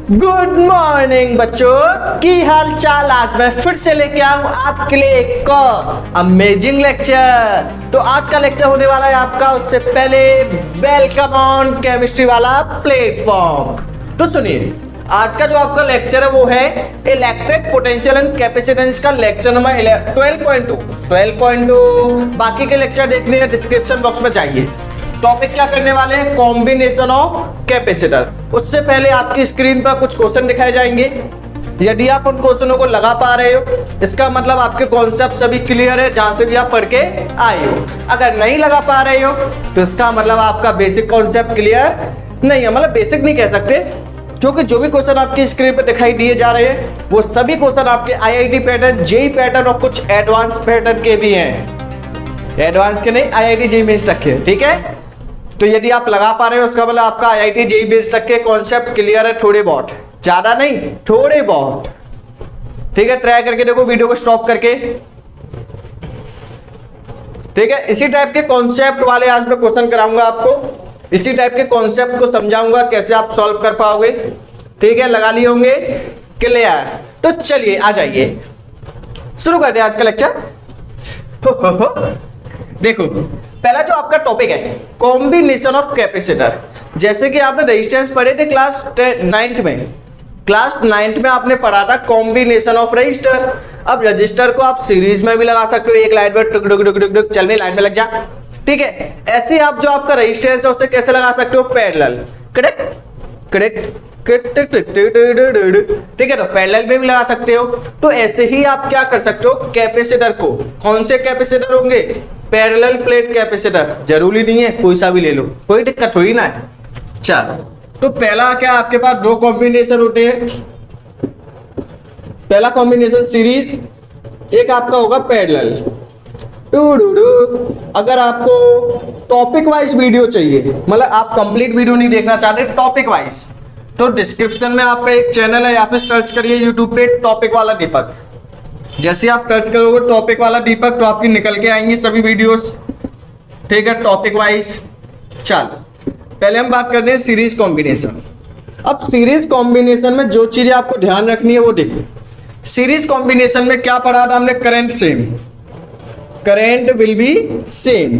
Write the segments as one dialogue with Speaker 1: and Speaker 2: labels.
Speaker 1: Good morning बच्चों, की हाल चाल। आज मैं फिर से लेके आऊं आपके लिए एक अमेजिंग लेक्चर। तो आज का लेक्चर होने वाला है आपका, उससे पहले वेलकम ऑन केमिस्ट्री वाला प्लेटफॉर्म। तो सुनिए, आज का जो आपका लेक्चर है वो है इलेक्ट्रिक पोटेंशियल एंड कैपेसिटेंस का लेक्चर नंबर 12.2। बाकी के लेक्चर देखने हैं डिस्क्रिप्शन बॉक्स में जाइए। टॉपिक क्या करने वाले हैं? Combination of capacitor. उससे पहले आपकी स्क्रीन पर कुछ क्वेश्चन दिखाए जाएंगे। यदि आप उन क्वेश्चनों को लगा पा रहे हो, इसका मतलब आपके कॉन्सेप्ट सभी क्लियर है जहां से भी आप पढ़ के आए हो। अगर नहीं लगा पा रहे हो तो इसका मतलब आपका बेसिक कॉन्सेप्ट क्लियर नहीं है। मतलब बेसिक नहीं कह सकते, क्योंकि जो भी क्वेश्चन आपकी स्क्रीन पर दिखाई दिए जा रहे हैं वो सभी क्वेश्चन आपके आईआईटी पैटर्न, जेई पैटर्न और कुछ एडवांस पैटर्न के भी हैं। एडवांस के नहीं, आईआईटी जेई बेस्ड रखे, ठीक है। तो यदि आप लगा पा रहे हो उसका मतलब आपका आईआईटी जेई बेस्ड तक के कॉन्सेप्ट क्लियर है, थोड़े बहुत, ज्यादा नहीं, थोड़े बहुत, ठीक है। ट्राई करके देखो वीडियो को स्टॉप करके, ठीक है। इसी टाइप के कॉन्सेप्ट वाले आज मैं क्वेश्चन कराऊंगा आपको, इसी टाइप के कॉन्सेप्ट को समझाऊंगा कैसे आप सॉल्व कर पाओगे, ठीक है। लगा लिए होंगे, क्लियर। तो चलिए आ जाइए, शुरू करते हैं आज का लेक्चर। देखो, पहला जो आपका टॉपिक है कॉम्बिनेशन ऑफ कैपेसिटर। जैसे कि आपने रेजिस्टेंस पढ़े थे क्लास 9th में, क्लास 9th में आपने पढ़ा था कॉम्बिनेशन ऑफ रजिस्टर। अब रजिस्टर को आप सीरीज में भी लगा सकते हो, एक लाइन में टुक टुक टुक टुक टुक, चल में लाइन में लग जा, ठीक है। ऐसे आप जो आपका रजिस्टेंस है उसे कैसे लगा सकते हो? पैरेलल, करेक्ट करेक्ट, ठीक है। तो पैरेलल में भी लगा सकते हो। तो ऐसे ही आप क्या कर सकते हो, कैपेसिटर को, कौन से कैपेसिटर होंगे? Parallel plate capacitor. जरूरी नहीं है कोई सा भी ले लो, कोई दिक्कत हुई ना है। चलो, तो पहला क्या आपके पास दो कॉम्बिनेशन होते हैं। पहला कॉम्बिनेशन सीरीज, एक आपका होगा पैरेलल। अगर आपको टॉपिक वाइज वीडियो चाहिए, मतलब आप कंप्लीट वीडियो नहीं देखना चाहते, टॉपिक वाइज, तो डिस्क्रिप्शन में आपका एक चैनल है, या फिर सर्च करिए यूट्यूब पे टॉपिक वाला दीपक। जैसे आप सर्च करोगे टॉपिक वाला दीपक तो आपकी निकल के आएंगी सभी वीडियोस, ठीक है, टॉपिक वाइज। चलो, पहले हम बात करते हैं सीरीज कॉम्बिनेशन। अब सीरीज कॉम्बिनेशन में जो चीजें आपको ध्यान रखनी है वो देखो। सीरीज कॉम्बिनेशन में क्या पढ़ा था हमने? Current same, current will be same,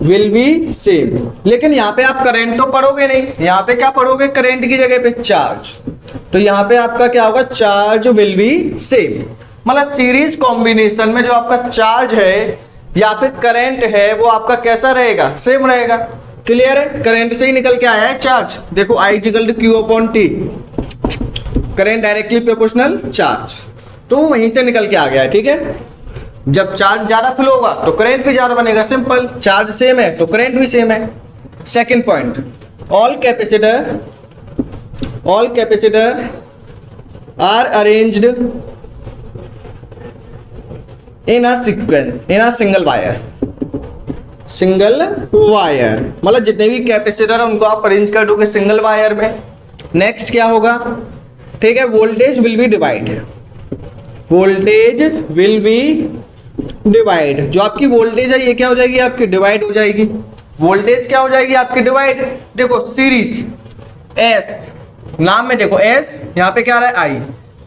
Speaker 1: will be same. लेकिन यहाँ पे आप करंट तो पढ़ोगे नहीं, यहाँ पे क्या पढ़ोगे? करंट की जगह पे चार्ज। तो यहाँ पे आपका क्या होगा? Charge will be same. मतलब सीरीज कॉम्बिनेशन में जो आपका चार्ज है या फिर करंट है वो आपका कैसा रहेगा? सेम रहेगा। क्लियर है? करंट से ही निकल के आया है चार्ज। देखो I equal to Q upon T, current directly proportional charge, तो वहीं से निकल के आ गया है, ठीक है। जब चार्ज ज्यादा फ्लो होगा तो करंट भी ज्यादा बनेगा, सिंपल। चार्ज सेम है तो करंट भी सेम है। Second point, all capacitor are arranged in a sequence in a single wire. Single wire मतलब जितने भी कैपेसिटर है उनको आप अरेंज कर दोगे सिंगल वायर में। नेक्स्ट क्या होगा? ठीक है, voltage will be divide, voltage will be divide. जो आपकी वोल्टेज है ये क्या हो जाएगी? आपकी डिवाइड हो जाएगी। वोल्टेज क्या हो जाएगी? आपकी डिवाइड। देखो सीरीज एस, नाम में देखो एस, यहाँ पे क्या आ रहा है? आई।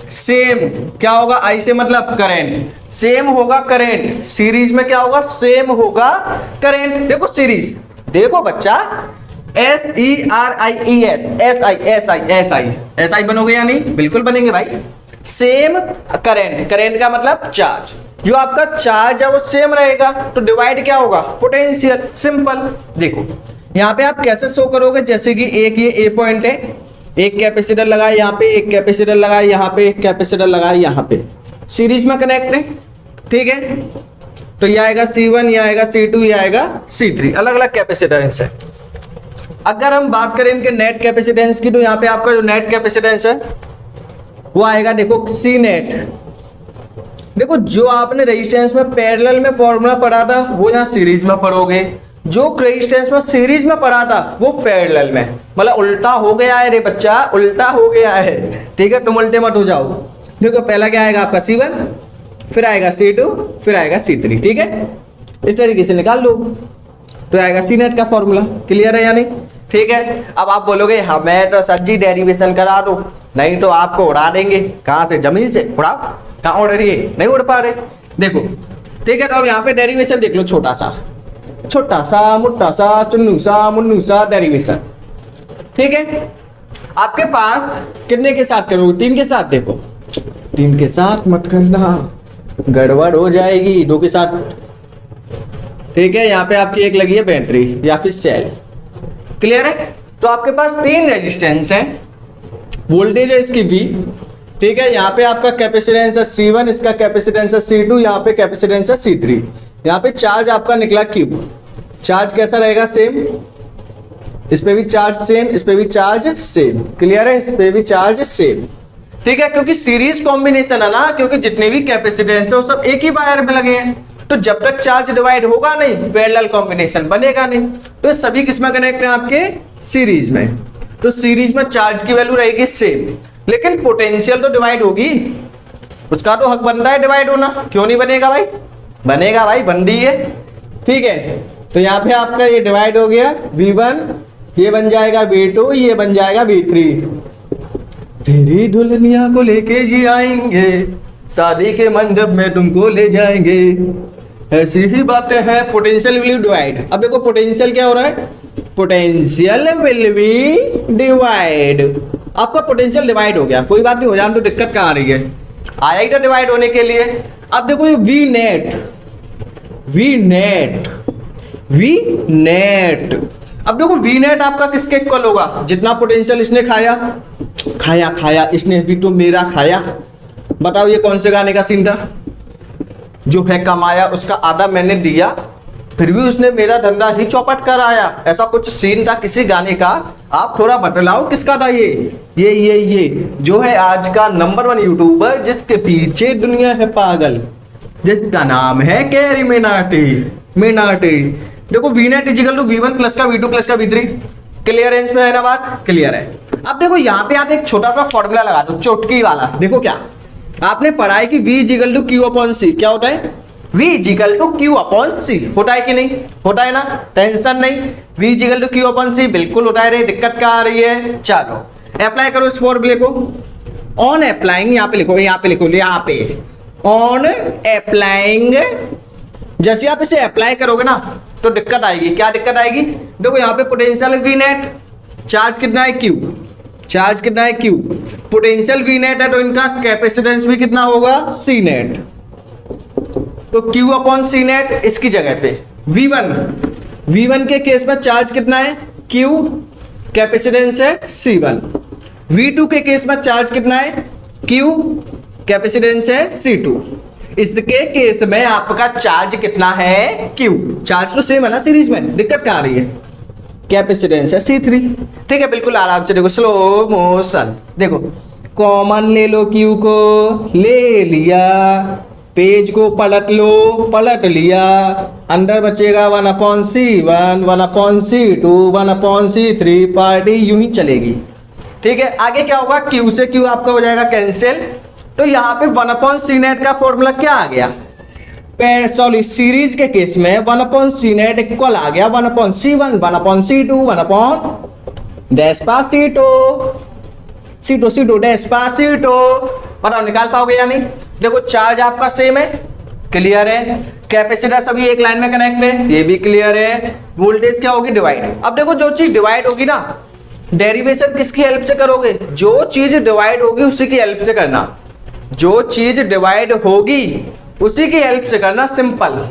Speaker 1: सेम क्या होगा? आई से मतलब करंट, सेम होगा करंट। सीरीज में क्या होगा? सेम होगा करंट। देखो सीरीज, देखो बच्चा, SERIES, SI बनोगे या नहीं? बिल्कुल बनेंगे भाई। सेम करंट, करंट का मतलब चार्ज। जो आपका चार्ज है वो सेम रहेगा तो डिवाइड क्या होगा? पोटेंशियल। सिंपल। देखो यहाँ पे आप कैसे शो करोगे? जैसे कि एक ये ए पॉइंट है, एक कैपेसिटर लगा यहाँ पे, एक कैपेसिटर लगा यहाँ पे, एक कैपेसिटर लगा यहाँ पे, सीरीज में कनेक्ट है, ठीक है। तो ये आएगा C1, ये आएगा C2, ये आएगा C3, अलग अलग कैपेसिटेंस है। अगर हम बात करें इनके नेट कैपेसिटेंस की, तो यहाँ पे आपका जो नेट कैपेसिटेंस है वो आएगा, देखो C नेट। देखो जो आपने रेजिस्टेंस में पैरेलल में फॉर्मूला पढ़ा था वो यहाँ सीरीज में पढ़ोगे, जो रेजिस्टेंस में सीरीज में पढ़ा था वो पैरेलल में। मतलब उल्टा हो गया है रे बच्चा, उल्टा हो गया है, ठीक है। तुम उल्टे मत हो जाओ। देखो पहला क्या आएगा आपका C1, फिर आएगा C2, फिर आएगा C3, ठीक है। इस तरीके से निकाल लो तो आएगा C नेट का फॉर्मूला। क्लियर है या नहीं? ठीक है। अब आप बोलोगे हमें तो सर जी डेरिवेशन करा दो, नहीं तो आपको उड़ा देंगे। कहाँ से? जमीन से उड़ाओ। कहाँ उड़ रही है? नहीं उड़ पा रहे। देखो ठीक है, तो अब यहाँ पे डेरिवेशन देख लो, छोटा सा मुट्टा सा चुन्नू सा मुन्नू सा डेरिवेशन। ठीक है, आपके पास कितने के साथ करोगे? 3 के साथ। देखो 3 के साथ मत करना, गड़बड़ हो जाएगी। 2 के साथ। ठीक है, यहाँ पे आपकी एक लगी है बैटरी या फिर सेल। क्लियर है? तो आपके पास 3 रेजिस्टेंस है, वोल्टेज है इसकी V। ठीक है, यहाँ पे आपका कैपेसिटेंस है C1, इसका कैपेसिटेंस है C2, यहाँ पे कैपेसिटेंस है C3। यहाँ पे चार्ज आपका निकला Q। चार्ज कैसा रहेगा? सेम। इस पे भी चार्ज सेम, इस पे भी चार्ज सेम। क्लियर है? इस पे भी चार्ज सेम। ठीक है, क्योंकि सीरीज कॉम्बिनेशन है ना, क्योंकि जितने भी कैपेसिटेंस है वो सब एक ही वायर में लगे हैं, तो जब तक चार्ज डिवाइड होगा नहीं पैरेलल कॉम्बिनेशन बनेगा नहीं। तो सभी किसमें कनेक्ट है? आपके सीरीज में। तो सीरीज में चार्ज की वैल्यू रहेगी सेम, लेकिन पोटेंशियल तो डिवाइड होगी। उसका तो हक बनता है डिवाइड होना, क्यों नहीं बनेगा भाई? बनेगा भाई, बन रही है। ठीक है, तो यहाँ पे आपका ये डिवाइड हो गया V1, ये बन जाएगा V2, ये बन जाएगा V3। तेरी दुल्हनिया को लेके जी आएंगे, शादी के मंडप में तुमको ले जाएंगे, ऐसी ही बातें हैं। Potential will divide. अब देखो पोटेंशियल क्या हो रहा है? Potential will be divide. आपका पोटेंशियल डिवाइड हो गया, कोई बात नहीं, हो जाए तो दिक्कत कहाँ आ रही है? आया ही था डिवाइड होने के लिए। अब देखो ये वी नेट। अब देखो वी नेट आपका किसके इक्वल होगा? जितना पोटेंशियल इसने खाया, इसने भी तो मेरा खाया। बताओ ये कौन से गाने का सीन था? जो है कमाया उसका आधा मैंने दिया, फिर भी उसने मेरा धंधा ही चौपट कर आया। ऐसा कुछ सीन था किसी गाने का। आप थोड़ा बतलाओ किसका था ये जो है आज का नंबर 1 यूट्यूबर, जिसके पीछे दुनिया है पागल, जिसका नाम है कैरी मिनाटी। देखो V net equal to V1 plus का V2 प्लस का V3। क्लियर है? इसमें है ना बात? क्लियर है। अब देखो यहाँ पे आप एक छोटा सा फॉर्मूला लगा दो, चुटकी वाला। देखो क्या आपने पढ़ा है कि V equal to Q upon C। क्या होता है? V equal to Q upon C। होता है कि नहीं? होता है ना, टेंशन नहीं। V equal to Q upon C बिल्कुल होता है रे, दिक्कत क्या आ रही है? चलो अप्लाई करो इस फॉर्मूले को। ऑन अप्लाइंग, यहाँ पे लिखो, ऑन अप्लाइंग। जैसे आप इसे अप्लाई करोगे ना तो दिक्कत आएगी। क्या दिक्कत आएगी? देखो यहाँ पे पोटेंशियल वी नेट, चार्ज कितना है Q, पोटेंशियल वी नेट है तो इनका कैपेसिटेंस भी कितना होगा? C net. तो Q अपॉन C नेट इसकी जगह पे V1 के केस में चार्ज कितना है? Q, कैपेसिटेंस है C1। V2 के केस में चार्ज कितना है? Q, कैपेसिटेंस है C2। इसके केस में आपका चार्ज कितना है? Q। चार्ज तो सेम है ना सीरीज में, दिक्कत कहाँ आ रही है? कैपेसिटेंस है C3। ठीक है, बिल्कुल आराम से देखो, स्लो मोशन। देखो कॉमन ले लो, Q को ले लिया, पेज को पलट लो, पलट लिया, अंदर बचेगा 1/C1, 1/C2, 1/C3। पार्टी यूं ही चलेगी। ठीक है, आगे क्या होगा? Q से Q आपका हो जाएगा कैंसिल। तो यहाँ पे 1/C नेट का फॉर्मूला क्या आ गया? सॉरी, सीरीज के केस में 1/C नेट इक्वल आ गया 1/C1, 1/C2, 1/C2 बताओ निकाल पाओगे या नहीं? देखो चार्ज आपका सेम है, क्लियर है। कैपेसिटर सभी एक लाइन में कनेक्ट है, ये भी क्लियर है। वोल्टेज क्या होगी? डिवाइड। अब देखो जो चीज डिवाइड होगी ना, डेरिवेशन किसकी हेल्प से करोगे? जो चीज डिवाइड होगी उसी की हेल्प से करना। जो चीज डिवाइड होगी उसी की हेल्प से करना, सिंपल।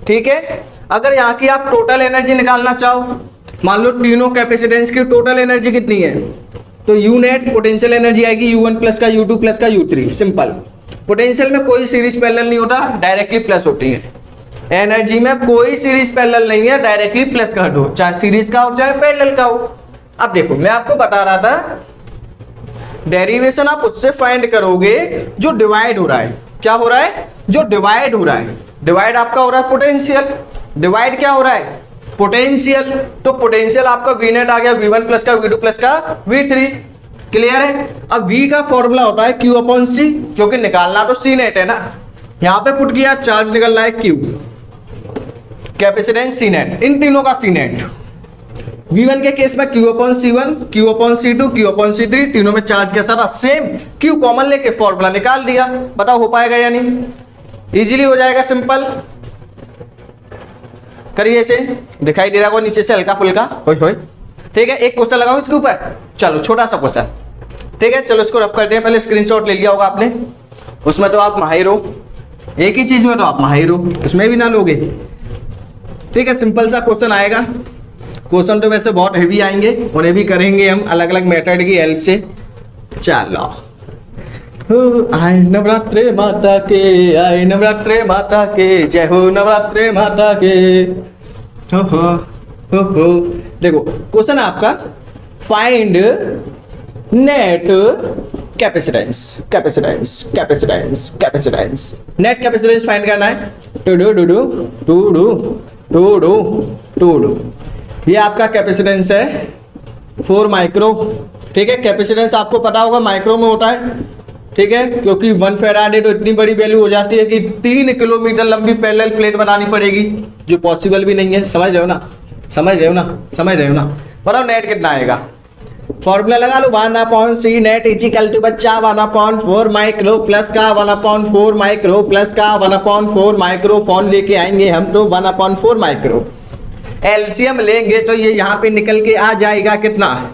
Speaker 1: ठीक है, अगर यहाँ की आप टोटल एनर्जी निकालना चाहो, मान लो तीनों कैपेसिटेंस की टोटल एनर्जी कितनी है, तो यू नेट पोटेंशियल एनर्जी आएगी U1 प्लस का U2 प्लस का U3। सिंपल। पोटेंशियल में कोई सीरीज पैरेलल नहीं होता, डायरेक्टली प्लस होती है। एनर्जी में कोई सीरीज पैरेलल नहीं है, डायरेक्टली प्लस कर दो, चाहे सीरीज का हो चाहे पैरेलल का हो। अब देखो मैं आपको बता रहा था, डेरिवेशन आप उससे फाइंड करोगे जो डिवाइड हो रहा है। क्या हो रहा है? जो डिवाइड हो रहा है। डिवाइड आपका हो रहा है पोटेंशियल। डिवाइड क्या हो रहा है? पोटेंशियल। तो पोटेंशियल आपका V नेट आ गया V1 प्लस का V2 प्लस का V3। क्लियर है? अब V का फॉर्मूला होता है Q अपॉन C, क्योंकि निकालना तो C नेट है ना। यहां पे पुट किया, चार्ज निकल रहा है Q, कैपेसिटेंस C नेट, इन तीनों का C नेट। V1 के केस में Q/C1, Q/C2, Q/C3 तीनों में चार्ज कैसा था? सेम। Q कॉमन लेके फॉर्मूला निकाल दिया, बताओ हो पाएगा या नहीं? इजीली हो जाएगा, सिंपल। करिए इसे, दिखाई दे रहा होगा नीचे से हल्का फुल्का, होय होय। ठीक है, एक क्वेश्चन लगाओ इसके ऊपर, चलो छोटा सा क्वेश्चन। ठीक है, चलो इसको रफ करते हैं। पहले स्क्रीनशॉट ले लिया होगा आपने, उसमें तो आप माहिर हो, एक ही चीज में तो आप माहिर हो, उसमें भी ना लोगे। ठीक है, सिंपल सा क्वेश्चन आएगा। क्वेश्चन तो वैसे बहुत हेवी आएंगे, उन्हें भी करेंगे हम अलग अलग मेथड की हेल्प से। चलो, आए नवरात्रे माता के, आए नवरात्रे माता के, जय हो नवरात्रे माता के। हो। देखो क्वेश्चन है आपका, find net capacitance, capacitance, capacitance, capacitance. Net capacitance find करना है। टू ये आपका कैपेसिटेंस है 4 माइक्रो। ठीक है, कैपेसिटेंस आपको पता होगा माइक्रो में होता है। ठीक है, क्योंकि 1 फैराड तो इतनी बड़ी वैल्यू हो जाती है कि 3 किलोमीटर लंबी पैरेलल प्लेट बनानी पड़ेगी, जो पॉसिबल भी नहीं है। समझ रहे हो ना? समझ रहे हो ना? समझ रहे हो ना? बताओ नेट कितना आएगा? फॉर्मूला लगा लो, 1/c नेट इक्वल टू बच्चा 1/4 माइक्रो प्लस का 1/4 माइक्रो प्लस का 1/4 माइक्रो। फोन लेके आएंगे हम तो 1/4 माइक्रो। एलसीएम लेंगे तो ये यहाँ पे निकल के आ जाएगा कितना?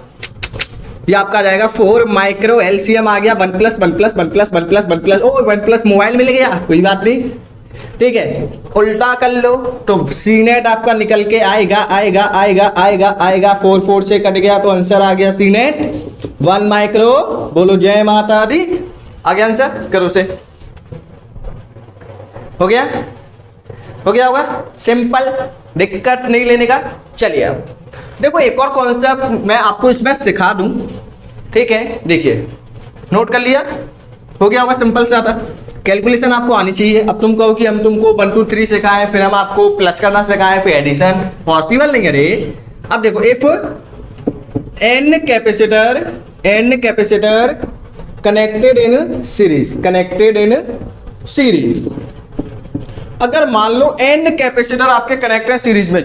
Speaker 1: ये आपका आ जाएगा 4 माइक्रो। एलसीएम आ गया 1 + 1 + 1 + 1 + 1 + ओ 1 + मोबाइल मिल गया, कोई बात नहीं। ठीक है, उल्टा कर लो तो सी नेट आपका निकल के आएगा आएगा आएगा आएगा आएगा 4 से कट गया तो आंसर आ गया सी नेट 1 माइक्रो। बोलो जय माता दी। आ गया आंसर, करो से। हो गया? हो गया होगा, सिंपल, दिक्कत नहीं लेने का। चलिए अब देखो एक और कॉन्सेप्ट मैं आपको इसमें सिखा दूं। ठीक है, देखिए नोट कर लिया? हो गया होगा, सिंपल सा था। कैलकुलेशन आपको आनी चाहिए। अब तुम कहो कि हम तुमको 1 2 3 सिखाएं, फिर हम आपको प्लस करना सिखाएं, फिर एडिशन, पॉसिबल नहीं है रे। अब देखो, if n capacitor connected in series, अगर मान लो n कैपेसिटर आपके कनेक्ट है सीरीज में,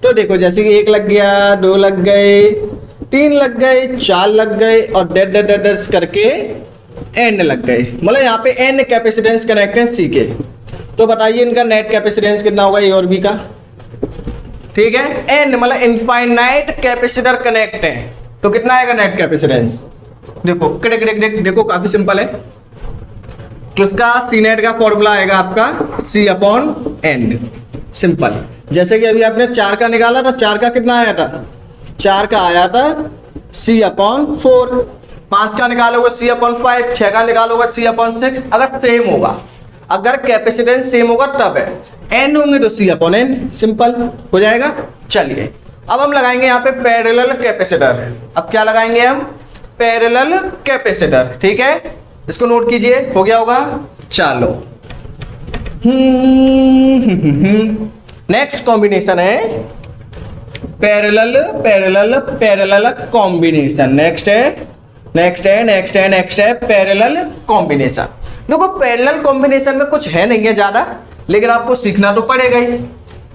Speaker 1: तो देखो जैसे कि 1 लग गया, 2 लग गए, 3 लग गए, 4 लग गए और डेड करके n लग गए। मतलब यहाँ पे n कैपेसिटेंस कनेक्ट है सी के। तो बताइए इनका नेट कैपेसिटेंस कितना होगा ए और बी का? ठीक है, n मतलब इनफाइनाइट कैपेसिटर कनेक्ट है, तो कितना आएगा नेट कैपेसिटेंस? देखो देखो काफी सिंपल है। तो उसका सी नेट का फॉर्मूला आएगा आपका C/n, सिंपल। जैसे कि अभी आपने 4 का निकाला था, 4 का कितना आया था? 4 का आया था C/4। 5 का निकालोगे C/5, 6 का निकालोगे C/6। अगर सेम होगा, अगर कैपेसिटेंस सेम होगा तब है, n होंगे तो C/n, सिंपल हो जाएगा। चलिए अब हम लगाएंगे यहाँ पे पैरेलल कैपेसिटर। अब क्या लगाएंगे हम? Parallel capacitor. ठीक है, इसको नोट कीजिए, हो गया होगा। चलो नेक्स्ट कॉम्बिनेशन है पैरेलल कॉम्बिनेशन। नेक्स्ट है पैरेलल कॉम्बिनेशन। देखो पैरेलल कॉम्बिनेशन में कुछ है नहीं है ज्यादा, लेकिन आपको सीखना तो पड़ेगा ही।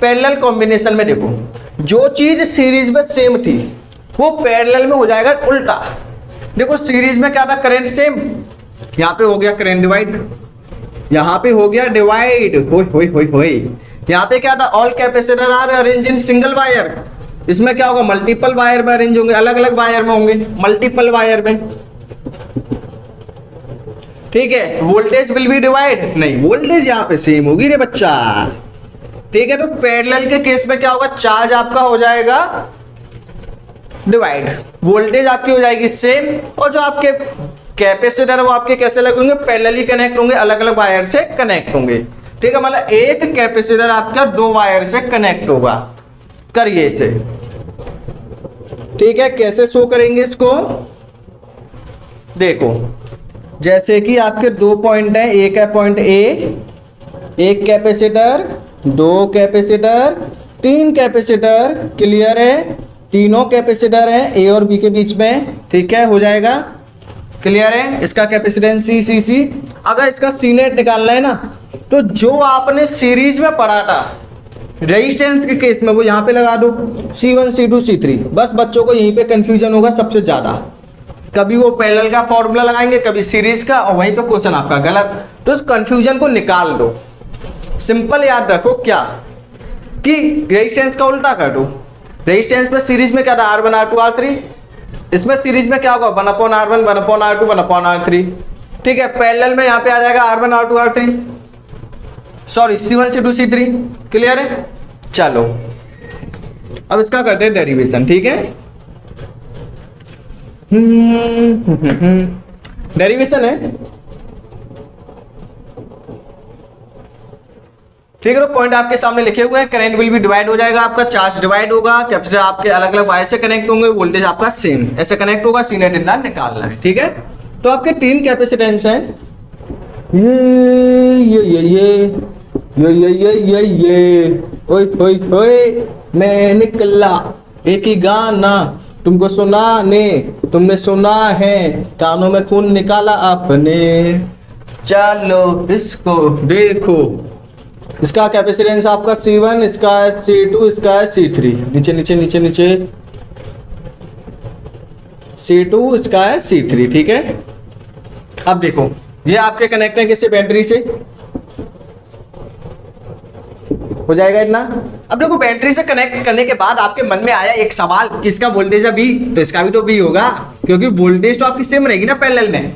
Speaker 1: पैरेलल कॉम्बिनेशन में देखो, जो चीज सीरीज में सेम थी वो पैरेलल में हो जाएगा उल्टा। देखो सीरीज में क्या था? करंट सेम, यहाँ पे हो गया करंट डिवाइड, यहाँ पे हो गया डिवाइड। होय यहाँ पे क्या था? All capacitor are arrange in single wire. इसमें क्या होगा? मल्टीपल वायर में अरेंज होंगे, अलग अलग वायर में होंगे, मल्टीपल वायर में। ठीक है, वोल्टेज विल बी डिवाइड, नहीं वोल्टेज यहाँ पे सेम होगी रे बच्चा। ठीक है, तो पैरेलल के केस में क्या होगा? चार्ज आपका हो जाएगा डिवाइड, वोल्टेज आपकी हो जाएगी सेम, और जो आपके कैपेसिटर वो आपके कैसे लगेंगे? पैरेलली कनेक्ट होंगे, अलग अलग वायर से कनेक्ट होंगे। ठीक है, मतलब एक कैपेसिटर आपका 2 वायर से कनेक्ट होगा। करिए इसे। ठीक है, कैसे शो करेंगे इसको? देखो जैसे कि आपके 2 पॉइंट है, एक है पॉइंट ए, एक कैपेसिटर, 2 कैपेसिटर, 3 कैपेसिटर। क्लियर है? तीनों कैपेसिटर है ए और बी के बीच में। ठीक है, हो जाएगा। क्लियर है? इसका कैपेसिटेंस सी। अगर इसका सी नेट निकालना है ना, तो जो आपने सीरीज में पढ़ा था रेजिस्टेंस के केस में वो यहाँ पे लगा दो C1 C2 C3। बस बच्चों को यहीं पे कंफ्यूजन होगा सबसे ज्यादा, कभी वो पैरेलल का फॉर्मूला लगाएंगे, कभी सीरीज का, और वहीं पे क्वेश्चन आपका गलत। तो इस कंफ्यूजन को निकाल दो। सिंपल याद रखो क्या कि रेजिस्टेंस का उल्टा कर दो। रेजिस्टेंस में सीरीज में क्या था R1 R2 R3, इसमें सीरीज में क्या होगा 1/R1 1/R2 1/R3। ठीक है, पैरेलल में यहाँ पे आ जाएगा R1 R2 R3, sorry C1 C2 C3। Clear है? चलो अब इसका करते हैं डेरिवेशन। ठीक है, डेरिवेशन है। ठीक है, तो पॉइंट आपके सामने लिखे हुए हैं। करंट विल भी डिवाइड हो जाएगा आपका, चार्ज डिवाइड होगा, कैपेसिटर आपके अलग अलग वायर से कनेक्ट होंगे, वोल्टेज आपका सेम ऐसे कनेक्ट होगा, सी नेट इतना निकालना है। ठीक है, तो आपके 3 कैपेसिटेंस हैं, ये ओए ओए ओए मैं निकला एक ही गाना तुमको सुनाने, तुमने सुना है कानों में खून निकाला आपने, चलो इसको देखो। इसका कैपेसिटेंस आपका C1, इसका है C2, इसका है C3, नीचे नीचे नीचे नीचे C2, इसका है C3। ठीक है, अब देखो ये आपके कनेक्ट है किससे, बैटरी से, हो जाएगा इतना। अब देखो बैटरी से कनेक्ट करने के बाद आपके मन में आया एक सवाल कि इसका वोल्टेज है V, तो इसका भी तो V होगा, क्योंकि वोल्टेज तो आपकी सेम रहेगी ना पैरेलल में।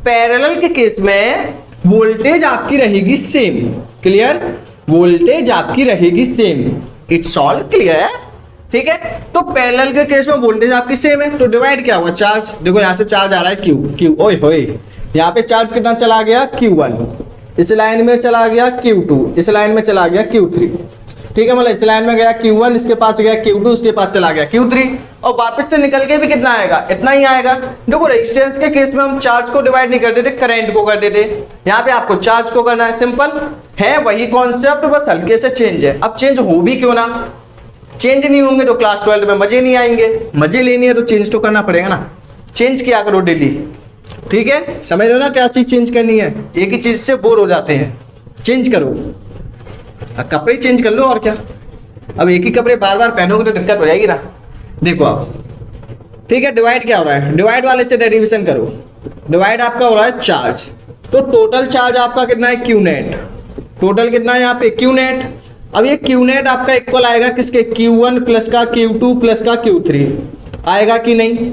Speaker 1: पैरेलल के केस में वोल्टेज आपकी रहेगी सेम। क्लियर? वोल्टेज आपकी रहेगी सेम। इट्स ऑल क्लियर है? ठीक है, तो पैरेलल के केस में वोल्टेज आपकी सेम है, तो डिवाइड क्या हुआ, चार्ज। देखो यहां से चार्ज आ रहा है Q, ओए होए, यहाँ पे चार्ज कितना चला गया Q1, इस लाइन में चला गया Q2, इस लाइन में चला गया Q3। ठीक है, मतलब इस लाइन में गया Q1, इसके पास गया Q2, उसके पास चला गया Q3, और वापस से निकल के भी कितना आएगा, इतना ही आएगा। देखो रेजिस्टेंस के केस में हम चार्ज को डिवाइड नहीं करते थे, करंट को करते थे। यहाँ पे आपको चार्ज को करना है, सिंपल है, वही कॉन्सेप्ट, बस हल्के से चेंज है। अब चेंज हो भी क्यों ना, चेंज नहीं होंगे तो क्लास 12 में मजे नहीं आएंगे। मजे लेनी है तो चेंज तो करना पड़ेगा ना, चेंज किया करो डेली। ठीक है, समझ लो ना क्या चीज चेंज करनी है, एक ही चीज से बोर हो जाते हैं, चेंज करो। कपड़े चेंज कर लो और क्या, अब एक ही कपड़े बार बार पहनोगे तो दिक्कत हो जाएगी ना। देखो आप, ठीक है, डिवाइड क्या हो रहा है, डिवाइड वाले से डेरिवेशन करो। डिवाइड आपका हो रहा है चार्ज, तो टोटल चार्ज आपका कितना है Q नेट, टोटल कितना है यहाँ पे Q नेट। अब ये Q नेट आपका इक्वल आएगा किसके, Q1 प्लस का Q2 प्लस का Q3 आएगा कि नहीं।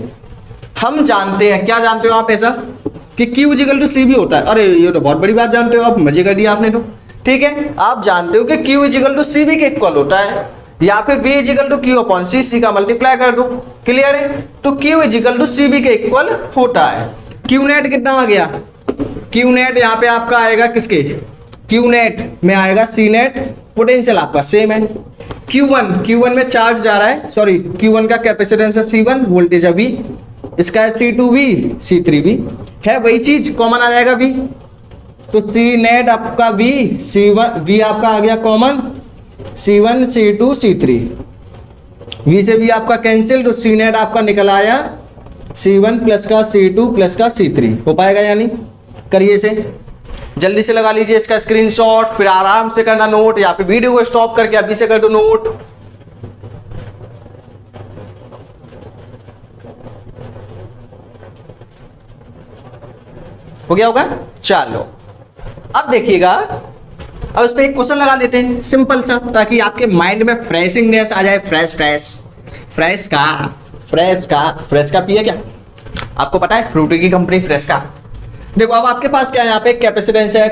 Speaker 1: हम जानते हैं, क्या जानते हो आप ऐसा कि Q इक्वल टू C भी होता है। अरे ये तो बहुत बड़ी बात जानते हो आप, मजे कर दिया आपने तो। ठीक है, आप जानते हो कि Q इक्वल टू C भी के इक्वल होता है, या फिर V equal to Q upon C, C का मल्टीप्लाई कर दो। क्लियर है, तो Q इक्वल टू C भी के इक्वल होता है। Q नेट कितना आ गया, Q नेट यहाँ पे आपका आएगा किसके, Q नेट में आएगा C नेट, पोटेंशियल आपका सेम है। Q1 में चार्ज जा रहा है, सॉरी Q1 का कैपेसिटेंस है C1, वोल्टेज है V, इसका है C2 भी, C3 भी है, वही चीज कॉमन आ जाएगा V, तो C नेट आपका V, C1 V आपका आ गया common, C1 C2 C3, V से V आपका कैंसिल, तो C नेट आपका निकल आया C1 प्लस का C2 प्लस का C3। हो पाएगा यानी, करिए इसे, जल्दी से लगा लीजिए इसका स्क्रीनशॉट, फिर आराम से करना नोट, या फिर वीडियो को स्टॉप करके अभी से कर दो नोट। हो गया होगा, चलो अब देखिएगा, अब इस पे एक क्वेश्चन लगा लेते हैं सिंपल सा, ताकि आपके माइंड में फ्रेशिंगनेस आ जाए। फ्रेश का पिए क्या, आपको पता है फ्रूटी की कंपनी फ्रेश का। देखो अब आपके पास क्या है, यहाँ पे कैपेसिटेंस है,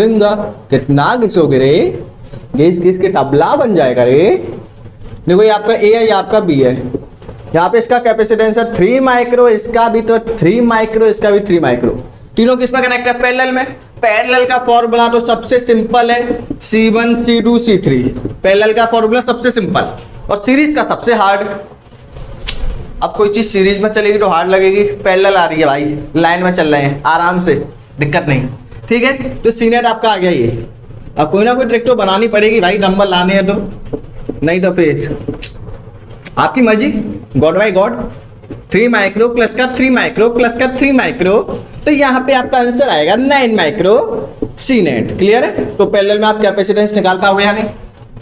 Speaker 1: रिंगा कितना घिसोगे रे, घिस के तबला बन जाएगा रे। देखो ये आपका ए है, ये आपका बी है, यहाँ पे इसका कैपेसिटेंस है 3 माइक्रो, इसका भी तो 3 माइक्रो, इसका भी 3 माइक्रो, तीनों किसमें कनेक्ट है, पैरेलल में। पैरेलल का फॉर्मूला तो सबसे सिंपल है, C1 C2 C3, पैरेलल का फॉर्मूला सबसे सिंपल, और सीरीज का सबसे हार्ड। अब कोई चीज सीरीज में चलेगी तो हार्ड लगेगी, पैरेलल आ रही है भाई, लाइन में चल रहे हैं आराम से, दिक्कत नहीं। ठीक है, तो C नेट आपका आ गया ये। अब कोई ना कोई ट्रिक तो बनानी पड़ेगी भाई, नंबर लाने हैं तो, नहीं तो फिर आपकी मर्जी, God by God. 3 micro plus का 3 माइक्रो प्लस का 3 माइक्रो, तो यहाँ पे आपका आंसर आएगा 9 माइक्रो सी नेट। क्लियर है? तो पैरेलल में आप कैपेसिटेंस निकाल पाओगे या नहीं?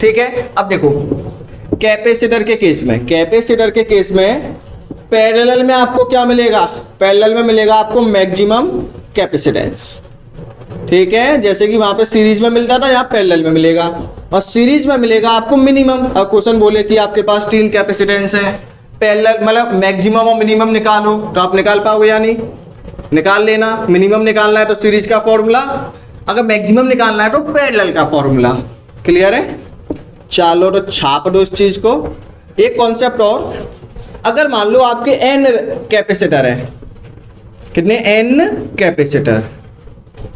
Speaker 1: ठीक है। अब देखो कैपेसिटर के केस में, कैपेसिटर के केस में पैरेलल में आपको क्या मिलेगा? पैरेलल में मिलेगा आपको मैक्सिमम कैपेसिटेंस। ठीक है, जैसे कि वहां पे सीरीज में मिलता था, यहाँ पैरेलल में मिलेगा, और सीरीज में मिलेगा आपको मिनिमम। और क्वेश्चन बोले कि आपके पास 3 कैपेसिटेंस है, पैरेलल मतलब मैक्सिमम और मिनिमम निकालो, तो आप निकाल पाओगे या नहीं? निकाल लेना। मिनिमम निकालना है तो सीरीज का फॉर्मूला, अगर मैक्सिमम निकालना है तो पैरेलल का फॉर्मूला। क्लियर है? चलो तो छाप दो इस चीज को। एक कॉन्सेप्ट और, अगर मान लो आपके n कैपेसिटर है, कितने? n कैपेसिटर,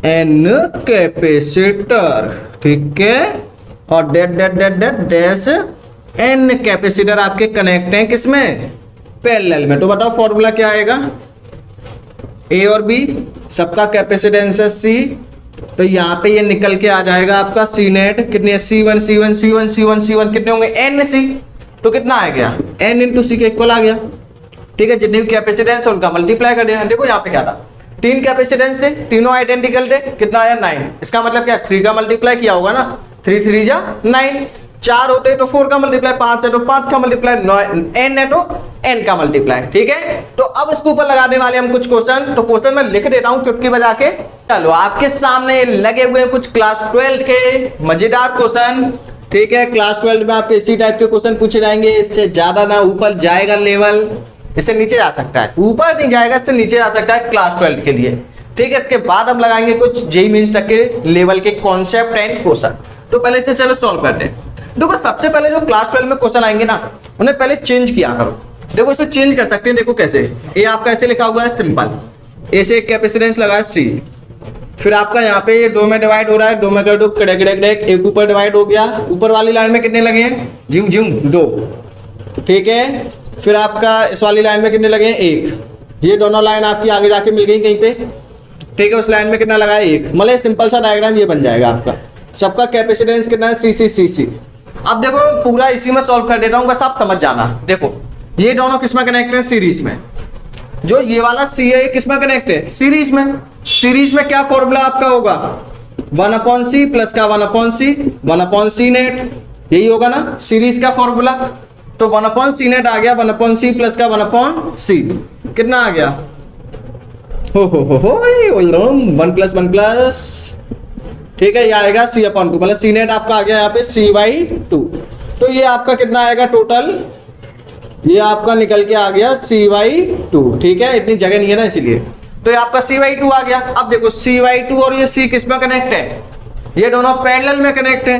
Speaker 1: n कैपेसिटर, ठीक है, और डैश n कैपेसिटर आपके कनेक्ट हैं किसमें? पैरेलल में। तो बताओ फॉर्मूला क्या आएगा? a और b सबका कैपेसिटेंस है c, तो यहाँ पे ये निकल के आ जाएगा आपका सी नेट। कितने है? C1 C1 C1 C1 C1 कितने होंगे? NC, तो कितना आ गया? n इंटू सी के इक्वल आ गया। ठीक है, जितने भी कैपेसिटेंस है उनका मल्टीप्लाई कर देना। देखो यहाँ पे क्या था, 3 कैपेसिटेंस थे, तीनों आइडेंटिकल थे, कितना आया? 9। इसका मतलब क्या? 3 का मल्टीप्लाई किया होगा ना, 3 3 जा 9, 4 होते तो 4 का मल्टीप्लाई, 5 है तो 5 का मल्टीप्लाई, n है तो n का मल्टीप्लाई। ठीक है, तो अब इसके ऊपर लगाने वाले हम कुछ क्वेश्चन, तो क्वेश्चन मैं लिख देता हूं चुटकी बजा के। चलो आपके सामने लगे हुए कुछ क्लास 12 के मजेदार क्वेश्चन। ठीक है, क्लास 12 में आपके इसी टाइप के क्वेश्चन पूछे जाएंगे, इससे ज्यादा ना ऊपर जाएगा लेवल, इससे नीचे जा सकता है, ऊपर नहीं जाएगा, इससे नीचे जा सकता है क्लास 12 के लिए। ठीक है, इसके बाद हम लगाएंगे कुछ जेईई मेंस तक के लेवल के कॉन्सेप्ट एंड क्वेश्चन। तो पहले इसे चलो सॉल्व करते हैं। देखो सबसे पहले जो क्लास 12 में क्वेश्चन आएंगे ना, उन्हें पहले चेंज किया करो। देखो इसे चेंज कर सकते हैं, देखो कैसे। ए आपका ऐसे लिखा हुआ है सिंपल, ए से एक कैपेसिटेंस लगा है सी, फिर आपका यहाँ पे ये 2 में डिवाइड हो रहा है, 2 में कर दो कड़क एक ऊपर डिवाइड हो गया, ऊपर वाली लाइन में कितने लगे हैं? Gym gym 2। ठीक है, फिर आपका इस वाली लाइन में कितने लगे हैं? 1। ये दोनों लाइन आपकी आगे जाके मिल गई कहीं पे। ठीक है, उस लाइन में कितना लगा है? 1। मतलब सिंपल सा डायग्राम ये बन जाएगा आपका। सबका कैपेसिटेंस कितना है? सी। अब देखो पूरा इसी में सॉल्व कर देता हूँ, बस आप समझ जाना। देखो ये दोनों किसमें कनेक्ट है? सीरीज में। जो ये वाला सी है ये किसमें कनेक्ट है? सीरीज में। सीरीज में क्या फॉर्मूला आपका होगा? 1/c प्लस का 1/c, 1/c नेट, यही होगा ना सीरीज का फॉर्मूला। तो 1/c नेट आ गया, 1/c प्लस का 1/c, कितना आ गया? हो 1 प्लस 1 प्लस, ठीक है, ये आएगा c/2, मतलब सी नेट आपका आ गया यहाँ पे c/2। तो ये आपका कितना आएगा टोटल? ये आपका निकल के आ गया c/2। ठीक है, इतनी जगह नहीं है ना इसीलिए, तो ये आपका c/2 आ गया। अब देखो c/2 और ये c किस में कनेक्ट है? ये दोनों पैरेलल में कनेक्ट है।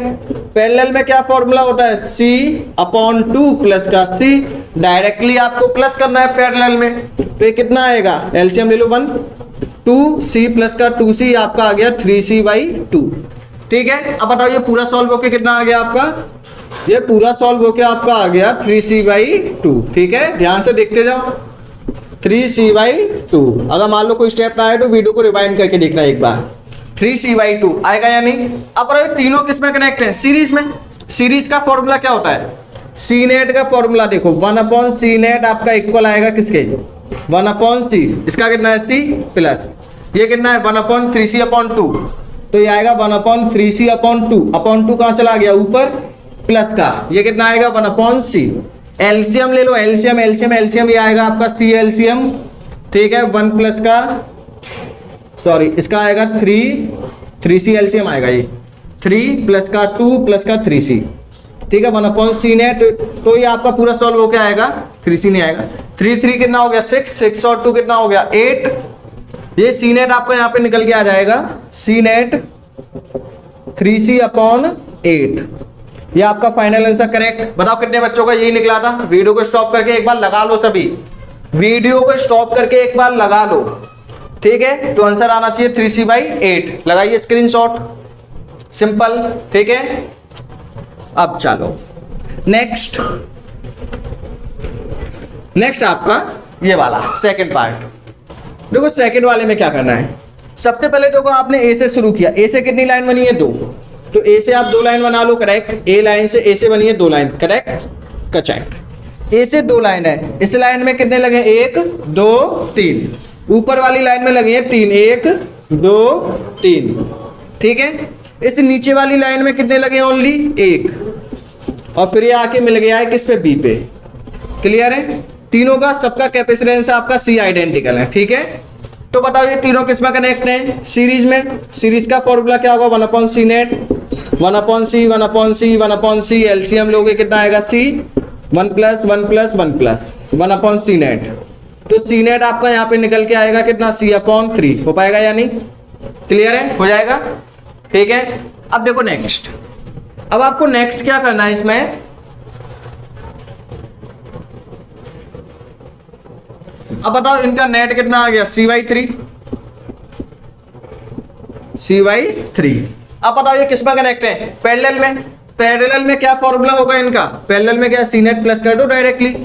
Speaker 1: पैरेलल में क्या फॉर्मूला होता है? c/2 प्लस का c, डायरेक्टली आपको प्लस करना है पैरेलल में, तो ये कितना आएगा? एलसीएम ले लो 1, 2c प्लस का 2c आपका आ गया 3c/2। ठीक है, अब बताओ ये पूरा सॉल्व होके कितना आ गया आपका? ये पूरा सॉल्व होके आपका आ गया 3c/2। ठीक है, ध्यान से देखते जाओ, 3c/2। अगर मान लो कोई स्टेप ना आए तो वीडियो को रिवाइंड करके देखना एक बार। 3c/2 आएगा या नहीं? अब तीनों किस में कनेक्ट है? सीरीज में। सीरीज का फॉर्मूला क्या होता है? सी नेट का फॉर्मूला देखो, 1/c नेट आपका इक्वल आएगा किसके? 1/c, इसका कितना है? c प्लस ये कितना है? 1/3c/2, तो ये आएगा 1/3c/2। अपॉन 2 कहाँ चला गया? ऊपर, प्लस का ये कितना आएगा? 1/c। एलसीएम ले लो, एलसीएम ये आएगा आपका c एलसीएम। ठीक है, 1 प्लस का, सॉरी इसका आएगा 3c एलसीएम आएगा, ये 3 प्लस का 2 प्लस का 3c। ठीक है, 1/c नेट, तो ये आपका पूरा सॉल्व होके आएगा, 3c नहीं आएगा। 3 कितना हो गया? 6 और 2 कितना हो गया? 8। ये सी नेट आपका यहाँ पे निकल के आ जाएगा, सी नेट 3c/8। ये आपका फाइनल आंसर करेक्ट। बताओ कितने बच्चों का यही निकला था? वीडियो को स्टॉप करके एक बार लगा लो, सभी वीडियो को स्टॉप करके एक बार लगा लो। ठीक है, तो आंसर आना चाहिए 3c/8। लगाइए स्क्रीनशॉट, सिंपल। ठीक है, अब चलो नेक्स्ट आपका ये वाला सेकंड पार्ट। देखो सेकंड वाले में क्या करना है? सबसे पहले देखो आपने ए से शुरू किया, ए से कितनी लाइन बनी है? 2, तो ए से आप 2 लाइन बना लो, करेक्ट। ए लाइन से ए से बनी है 2 लाइन, करेक्ट, करेक्ट। ए से 2 लाइन है, इस लाइन में कितने लगे 1 2 3, ऊपर वाली लाइन में लगे हैं 3 1 2 3, ठीक है। इस नीचे वाली लाइन में कितने लगे ओनली 1, और फिर ये आके मिल गया है किस पे बी पे। क्लियर है, तीनों का सबका कैपेसिटेंस आपका सी आइडेंटिकल है, ठीक है। तो बताओ ये तीनों किस में कनेक्ट हैं, सीरीज में। सीरीज का फॉर्मूला क्या होगा 1/c net, 1/c 1/c 1/c, LCM लोगे कितना आएगा सी, 1 + 1 + 1 + 1/c नेट। तो सी नेट आपका यहाँ पे निकल के आएगा कितना C/3, हो पाएगा या नहीं। क्लियर है, हो जाएगा, ठीक है। अब देखो नेक्स्ट, अब आपको नेक्स्ट क्या करना है इसमें, अब बताओ इनका नेट कितना आ गया C/3, C/3। अब बताओ ये किस में कनेक्ट है, पैरेलल में। पैरेलल में क्या फॉर्मूला होगा इनका, पैरेलल में क्या सी नेट प्लस कर दो डायरेक्टली,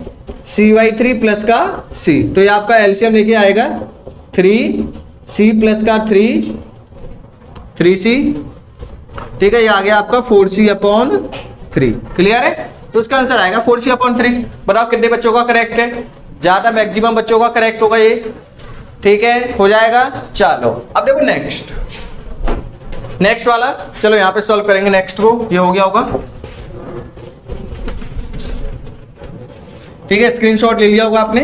Speaker 1: C/3 प्लस का C, तो ये आपका एलसीएम लेके आएगा 3C प्लस का 3C, ठीक है। ये आ गया आपका 4C/3। क्लियर है, तो इसका आंसर आएगा 4C/3। बताओ कितने बच्चों का करेक्ट है, ज्यादा मैक्सिमम बच्चों का करेक्ट होगा ये, ठीक है, हो जाएगा। चलो अब देखो नेक्स्ट वाला, चलो यहां पे सॉल्व करेंगे नेक्स्ट को, ये हो गया होगा, ठीक है, स्क्रीनशॉट ले लिया होगा आपने।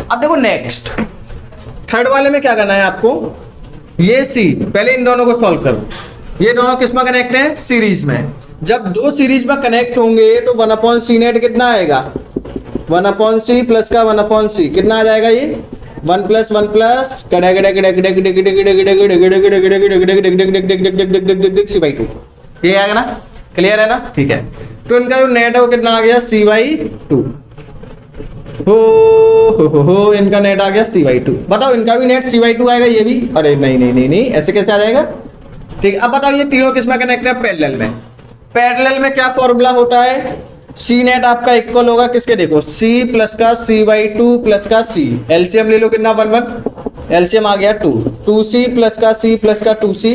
Speaker 1: अब देखो नेक्स्ट थर्ड वाले में क्या करना है आपको, ये सी, पहले इन दोनों को सॉल्व करो। ये दोनों किस में कनेक्ट हैं, सीरीज में। जब दो सीरीज में कनेक्ट होंगे तो 1/c नेट कितना आएगा, 1/c प्लस का 1/c कितना आ जाएगा, ये 1 + 1 + C/2, ये आएगा ना। क्लियर है ना, ठीक है। तो इनका जो नेट है वो कितना आ गया C/2, हो इनका नेट आ गया C/2। बताओ इनका भी नेट C/2 आएगा, ये भी, अरे नहीं, ऐसे कैसे आ जाएगा, ठीक है। अब बताओ ये तीनों किस में कनेक्ट है, पैरेलल में। पैरेलल में क्या फॉर्मूला होता है, सी नेट आपका इक्वल होगा किसके, देखो C प्लस का C/2 प्लस का C, एलसीएम ले लो कितना 1 1, एलसीएम आ गया 2, 2C प्लस का C प्लस का 2C,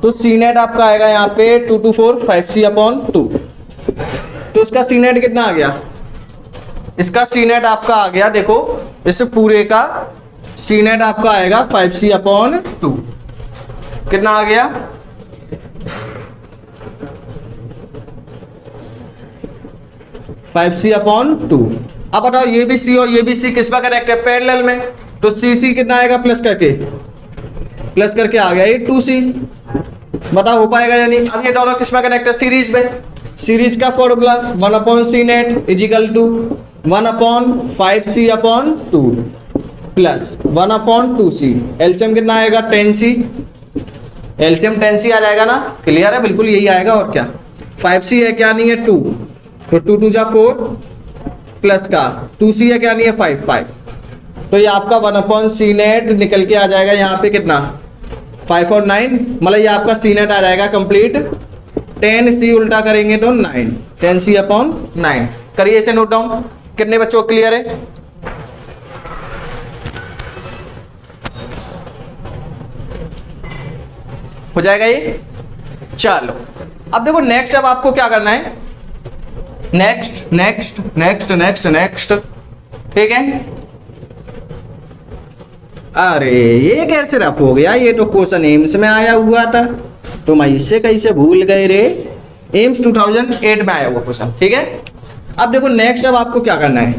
Speaker 1: तो सी नेट आपका आएगा यहाँ पे 2 2 4 5C/2। तो इसका सी नेट कितना आ गया, इसका सी नेट आपका आ गया, देखो इस पूरे का सी नेट आपका आएगा 5C/2, कितना आ गया 5C/2। अब बताओ ये भी C और ये भी C किस पर कनेक्ट है, पैरेलल में। तो C कितना आएगा प्लस करके आ गया ये 2C। बताओ हो पाएगा या नहीं। अब ये दोनों किस में कनेक्ट है, सीरीज में। सीरीज का formula 1/c net equal to 1/5C/2 plus 1/2C, LCM कितना आएगा 10C, एलसीएम 10C आ जाएगा ना। क्लियर है, बिल्कुल यही आएगा, और क्या 5C है क्या नहीं है 2, तो 2 2 जा 4 प्लस का 2C है क्या नहीं है 5। तो ये आपका 1/c नेट निकल के आ जाएगा यहाँ पे कितना 5 और 9, मतलब ये आपका सी नेट आ जाएगा कंप्लीट। 10C उल्टा करेंगे तो 9, 10C/9। करिए इसे नोट डाउन, कितने बच्चों को क्लियर है। हो जाएगा ये। चलो अब देखो नेक्स्ट, अब आपको क्या करना है, नेक्स्ट, ठीक है। अरे ये कैसे रफ हो गया, ये तो क्वेश्चन एम्स में आया हुआ था, तुम इससे कैसे भूल गए रे। एम्स 2008 में आया हुआ क्वेश्चन, ठीक है। अब देखो नेक्स्ट, अब आपको क्या करना है,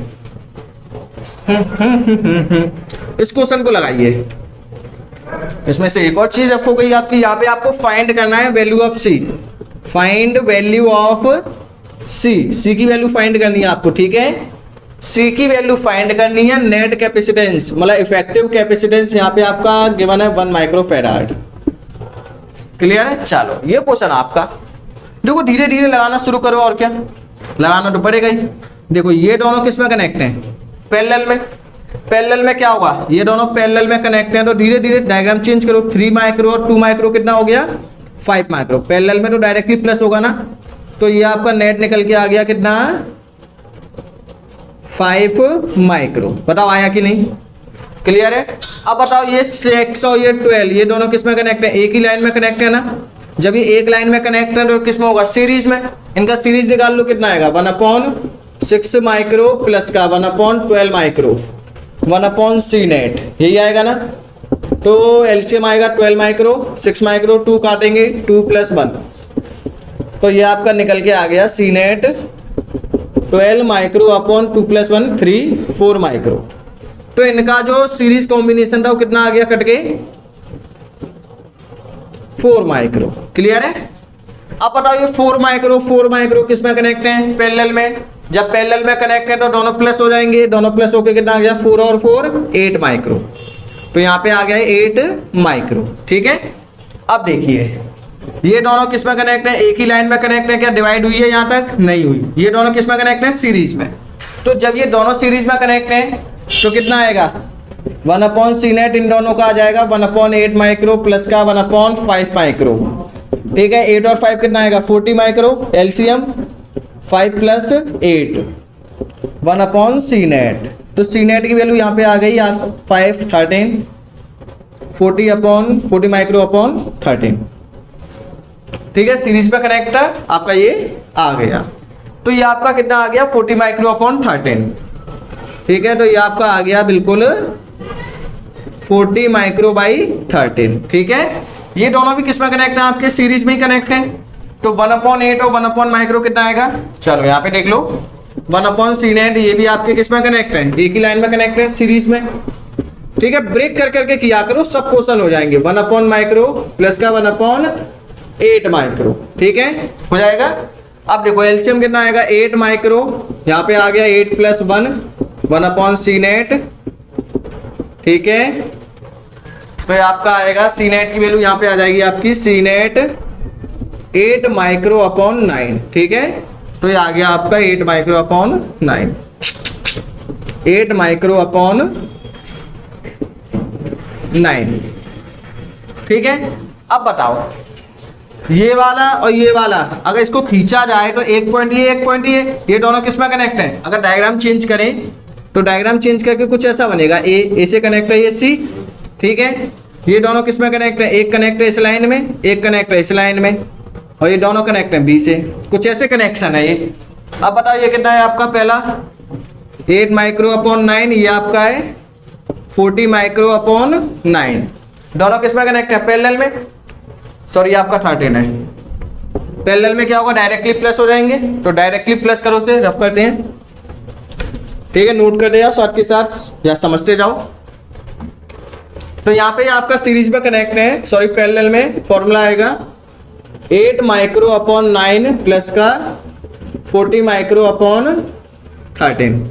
Speaker 1: इस क्वेश्चन को लगाइए। इसमें से एक और चीज रफ हो गई आपकी, यहाँ पे आपको फाइंड करना है value of C, find value of C की वैल्यू फाइंड करनी है आपको, ठीक है। सी की वैल्यू फाइंड करनी है, नेट कैपेसिटेंस मतलब इफेक्टिव कैपेसिटेंस यहाँ पे आपका गिवन है 1 माइक्रोफैराड। क्लियर है। चलो ये क्वेश्चन आपका, देखो धीरे धीरे लगाना शुरू करो, और क्या लगाना तो पड़ेगा ही। देखो ये दोनों किस में कनेक्ट हैं, पैरेलल में। पैरेलल में क्या होगा, ये दोनों पैरेलल में कनेक्ट हैं, तो धीरे धीरे डायग्राम चेंज करो। 3 माइक्रो और 2 माइक्रो कितना हो गया 5 माइक्रो। पैरेलल में तो डायरेक्टली प्लस होगा ना, तो ये आपका नेट निकल के आ गया कितना 5 माइक्रो। बताओ आया कि नहीं, क्लियर है। अब बताओ ये 6 और ये 12, ये दोनों किस में कनेक्ट है, एक ही लाइन में कनेक्ट है ना। जब ये एक लाइन में कनेक्ट है तो किस में होगा, सीरीज में। इनका सीरीज निकाल लो, कितना आएगा 1/c 6 माइक्रो प्लस का 1/12 माइक्रो 1/c नेट, यही आएगा ना। तो एलसीएम आएगा 12 माइक्रो, 6 माइक्रो, 2 काटेंगे 2 + 1, तो ये आपका निकल के आ गया सी नेट 12 माइक्रो अपॉन 2 + 1 3 4 माइक्रो। तो इनका जो सीरीज कॉम्बिनेशन था वो कितना आ गया कट के 4 माइक्रो। क्लियर है। अब बताओ ये 4 माइक्रो किस में कनेक्ट है, पैरेलल में। जब पैरेलल में कनेक्ट है तो दोनों प्लस हो जाएंगे, दोनों प्लस होके कितना आ गया 4 और 4 8 माइक्रो। तो यहाँ पे आ गया 8 माइक्रो। ठीक है। अब देखिए ये दोनों किस में कनेक्ट है, एक ही लाइन में कनेक्ट है। क्या डिवाइड हुई है यहाँ तक, नहीं हुई। ये दोनों किस में कनेक्ट है, सीरीज में। तो जब ये दोनों सीरीज में कनेक्ट है तो कितना आएगा 1/c नेट इन दोनों का आ जाएगा 1/8 माइक्रो प्लस का 1/5 माइक्रो। ठीक है। 8 और 5 कितना आएगा 40 माइक्रो। LCM 5 + 8 1/c net. तो सी नेट की वैल्यू यहाँ पे आ गई यार 5 13 40 माइक्रो अपॉन 13। ठीक है। सीरीज पे कनेक्ट है आपका, ये आ गया। तो ये आपका कितना आ गया 40 माइक्रो अपॉन 13। ठीक है। तो ये आपका आ गया बिल्कुल 40 माइक्रो बाई 13। ठीक है। ये दोनों भी किस में कनेक्ट है, आपके सीरीज में ही कनेक्ट है। तो 1/8 और 1/ माइक्रो कितना आएगा, चलो यहाँ पे देख लो 1/c नेट, ये भी आपके किस में कनेक्ट है, एक ही लाइन में कनेक्ट है सीरीज में। ठीक है। ब्रेक कर करके किया करो, सब क्वेश्चन हो जाएंगे। 1/ माइक्रो प्लस का 1/8 माइक्रो। ठीक है, हो जाएगा। अब देखो एलसीएम कितना आएगा 8 माइक्रो, यहाँ पे आ गया 8 + 1 1/c नेट। ठीक है। तो ये आपका आएगा सी नेट की वैल्यू यहाँ पे आ जाएगी आपकी सी नेट 8 माइक्रो अपॉन 9। ठीक है। तो ये आ गया आपका 8 माइक्रो अपॉन 9, 8 माइक्रो अपॉन 9। ठीक है। अब बताओ ये वाला और ये वाला अगर इसको खींचा जाए तो एक पॉइंट ये दोनों किस में कनेक्ट है। अगर डायग्राम चेंज करें तो डायग्राम चेंज करके कुछ ऐसा बनेगा, ए से कनेक्ट है ये सी। ठीक है। ये दोनों किस में कनेक्ट है, एक कनेक्ट है इस लाइन में, एक कनेक्ट है इस लाइन में, और ये दोनों कनेक्ट है बी से। कुछ ऐसे कनेक्शन है ये। अब बताओ ये कितना है आपका, पहला 8 माइक्रो अपॉन 9, ये आपका है 40 माइक्रो अपॉन 9। दोनों किस में कनेक्ट है, पैरेलल में। सॉरी आपका 13 है। पैरेलल में क्या होगा, डायरेक्टली प्लस हो जाएंगे। तो डायरेक्टली प्लस करो से रफ करते हैं। ठीक है, नोट कर दिया साथ के साथ या समझते जाओ। तो यहाँ पे आपका सीरीज में कनेक्ट है, सॉरी पैरेलल में। फॉर्मूला आएगा 8 माइक्रो अपॉन 9 प्लस का 40 माइक्रो अपॉन 13।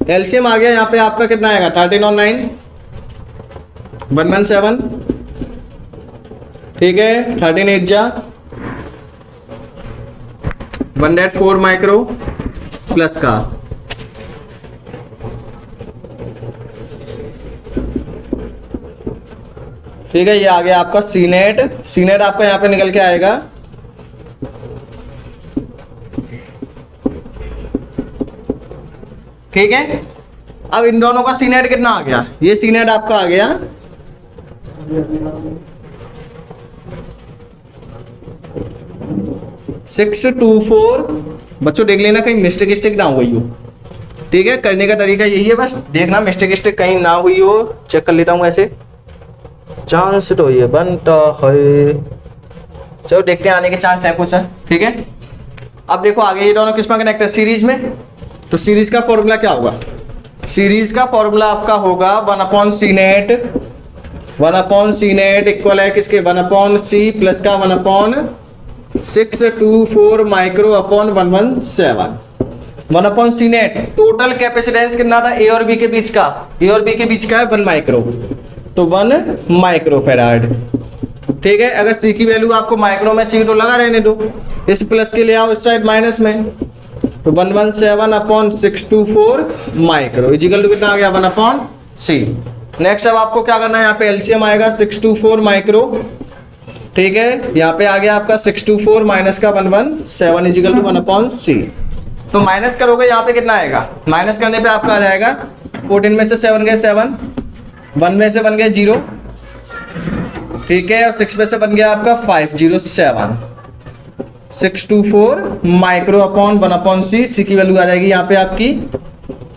Speaker 1: एलसीएम आ गया यहाँ पे आपका कितना आएगा 13 और 9 117। ठीक है। 13 8 जा 104 माइक्रो प्लस का ठीक है। ये आ गया आपका सी नेट आपका यहाँ पे निकल के आएगा ठीक है। अब इन दोनों का सी नेट कितना आ गया, ये सी नेट आपका आ गया 624। बच्चों देख लेना कहीं मिस्टेक ना हुई हो। ठीक है, करने का तरीका यही है, बस देखना मिस्टेक कहीं ना हुई हो। चेक कर लेता हूं ऐसे, चांस तो ये बनता है। चलो देखते हैं आने के चांस है कुछ। ठीक है। अब देखो आगे ये दोनों किस में कनेक्ट है, सीरीज में। तो सीरीज का फॉर्मूला क्या होगा, सीरीज का फॉर्मूला आपका होगा 1/c net. 1/c net equal है किसके 1/c प्लस का 1/624 micro upon 117। 1/c net total capacitance कितना था ए और बी के बीच का, ए और बी के बीच का है 1 माइक्रो, तो 1 माइक्रो फैराड। ठीक है। अगर सी की वैल्यू आपको माइक्रो में चाहिए तो लगा रहने दो, इस प्लस के ले आओ इस साइड माइनस में, तो 117/624 माइक्रो इजिकल टू कितना आ गया 1/c। नेक्स्ट अब आपको क्या करना है, यहाँ पे एलसीएम आएगा 624 माइक्रो। ठीक है। यहाँ पे आ गया आपका 624 माइनस का 117 इजिकल टू 1/c। तो माइनस करोगे यहाँ पे कितना आएगा, माइनस करने पे आपका आ जाएगा 14 में से 7 गए 7, 1 में से 1 गए 0। ठीक है। और 6 में से 1 गया आपका 507। 624 माइक्रो अपॉन 1/c, सी की वैल्यू आ जाएगी यहाँ पे आपकी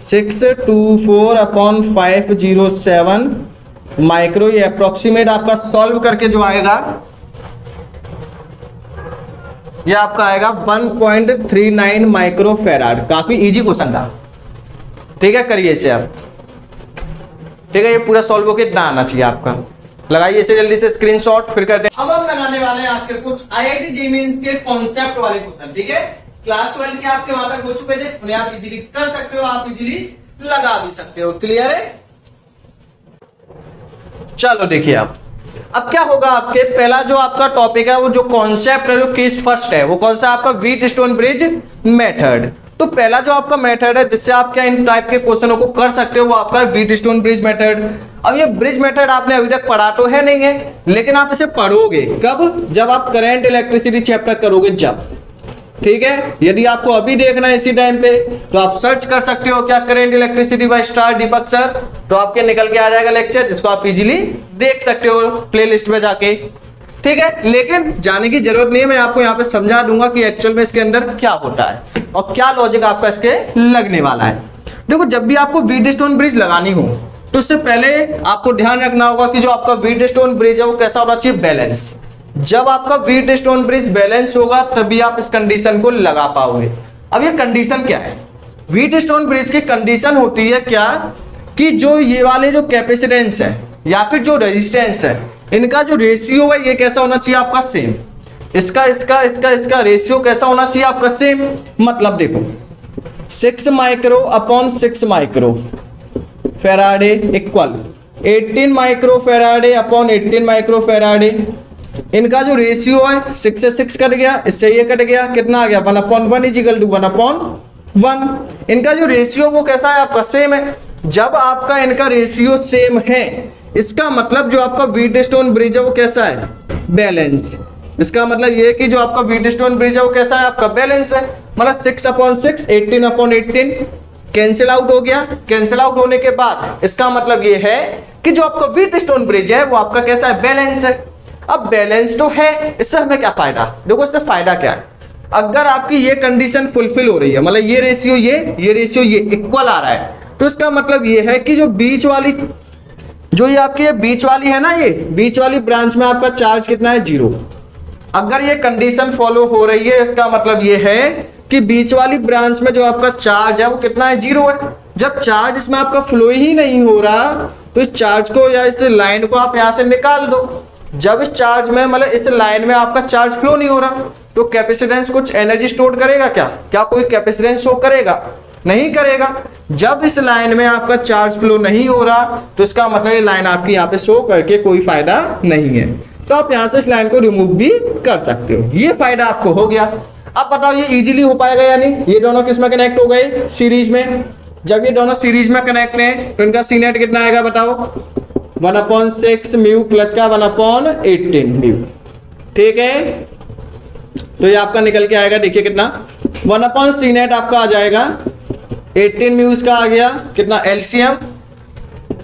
Speaker 1: 624 अपॉन 507 माइक्रो। ये अप्रोक्सीमेट आपका सॉल्व करके जो आएगा ये आपका आएगा 1.39 माइक्रो फेराड। काफी इजी क्वेश्चन था, ठीक है। करिए इसे आप, ठीक है। ये पूरा सॉल्व होके इतना आना चाहिए आपका। लगाइए इसे जल्दी से स्क्रीनशॉट, फिर करते हैं। अब हम लगाने वाले हैं आपके कुछ IIT JEE मेंस के कॉन्सेप्ट वाले क्वेश्चन, ठीक है। क्लास 12 के आपके वहां तक हो चुके थे, उन्हें आप इजीली कर सकते हो, आप इजीली लगा भी सकते हो। क्लियर है? चलो देखिए अब क्या होगा आपके, पहला जो आपका टॉपिक है वो जो कॉन्सेप्ट है, जो केस फर्स्ट है, वो कौन सा आपका, व्हीटस्टोन ब्रिज मेथड। तो पहला जो आपका मेथड है जिससे आप क्या इन टाइप के क्वेश्चनों को कर सकते हो वो आपका व्हीटस्टोन ब्रिज मेथड। अब ये ब्रिज मेथड आपने अभी तक पढ़ा तो है नहीं है, लेकिन आप इसे पढ़ोगे कब, जब आप करंट इलेक्ट्रिसिटी चैप्टर करोगे जब, ठीक है। यदि आपको अभी देखना है इसी टाइम पे तो आप सर्च कर सकते हो क्या, current electricity by star Deepak sir, तो आपके निकल के आ जाएगा लेक्चर, जिसको आप इजीली देख सकते हो प्लेलिस्ट में जाके, ठीक है। लेकिन जाने की जरूरत नहीं है, मैं आपको यहाँ पे समझा दूंगा कि एक्चुअल में इसके अंदर क्या होता है और क्या लॉजिक आपका इसके लगने वाला है। देखो, जब भी आपको व्हीटस्टोन ब्रिज लगानी हो तो उससे पहले आपको ध्यान रखना होगा कि जो आपका व्हीटस्टोन ब्रिज है वो कैसा होना चाहिए, बैलेंस। जब आपका व्हीटस्टोन ब्रिज बैलेंस होगा तभी आप इस कंडीशन को लगा पाओगे। अब ये कंडीशन क्या है, व्हीटस्टोन ब्रिज की कंडीशन होती है क्या, कि जो ये वाले जो कैपेसिटेंस है या फिर जो रेजिस्टेंस है, इनका जो रेशियो है ये कैसा होना चाहिए आपका, सेम। इसका रेशियो कैसा होना चाहिए आपका, सेम। मतलब देखो 6 micro upon 6 micro Faraday equal 18 micro Faraday upon 18 micro Faraday. इनका जो रेशियो है 6 से 6 कट गया, इससे ये कट गया, कितना आ गया 1/1 इज इक्वल टू 1/1। इनका जो रेशियो वो कैसा है आपका, सेम है। जब आपका इनका रेशियो सेम है, इसका मतलब जो आपका व्हीटस्टोन ब्रिज है वो कैसा है, बैलेंस। इसका मतलब ये कि जो आपका व्हीटस्टोन ब्रिज है वो कैसा है आपका, बैलेंस है। मतलब 6/6 18/18 कैंसिल आउट हो गया। कैंसिल आउट होने के बाद इसका मतलब ये है कि जो आपका व्हीटस्टोन ब्रिज है वो आपका कैसा है, बैलेंस है। अब बैलेंस तो है, इससे हमें क्या फायदा, देखो इससे फायदा क्या है, अगर आपकी ये कंडीशन फुलफिल हो रही है, मतलब ये रेशियो ये रेशियो ये इक्वल आ रहा है, तो इसका मतलब ये है कि जो बीच वाली, जो ये आपकी ये बीच वाली है ना, ये बीच वाली ब्रांच में आपका चार्ज कितना है, 0। अगर ये कंडीशन फॉलो हो रही है, इसका मतलब ये है कि बीच वाली ब्रांच में जो आपका चार्ज है वो कितना है, 0 है। जब चार्ज इसमें आपका फ्लो ही नहीं हो रहा तो इस चार्ज को या इस लाइन को आप यहां से निकाल दो। जब इस चार्ज में, मतलब इस लाइन में आपका चार्ज फ्लो नहीं हो रहा तो कैपेसिटेंस कुछ एनर्जी स्टोर करेगा क्या कोई कैपेसिटेंस शो करेगा, नहीं करेगा। जब इस लाइन में आपका चार्ज फ्लो नहीं हो रहा तो इसका मतलब ये लाइन आपकी यहाँ पे शो करके कोई फायदा नहीं है, तो आप यहाँ से इस लाइन को रिमूव भी कर सकते हो। ये फायदा आपको हो गया। अब बताओ ये इजीली हो पाएगा या नहीं, ये दोनों किस में कनेक्ट हो गए, सीरीज में। जब ये दोनों सीरीज में कनेक्ट हैं तो इनका सी नेट कितना आएगा बताओ, 1/6 म्यू प्लस का 1/18 म्यू, ठीक है। तो ये आपका निकल के आएगा, देखिए कितना, 1/c नेट आपका आ जाएगा 18 म्यू, इसका आ गया कितना, एलसीएम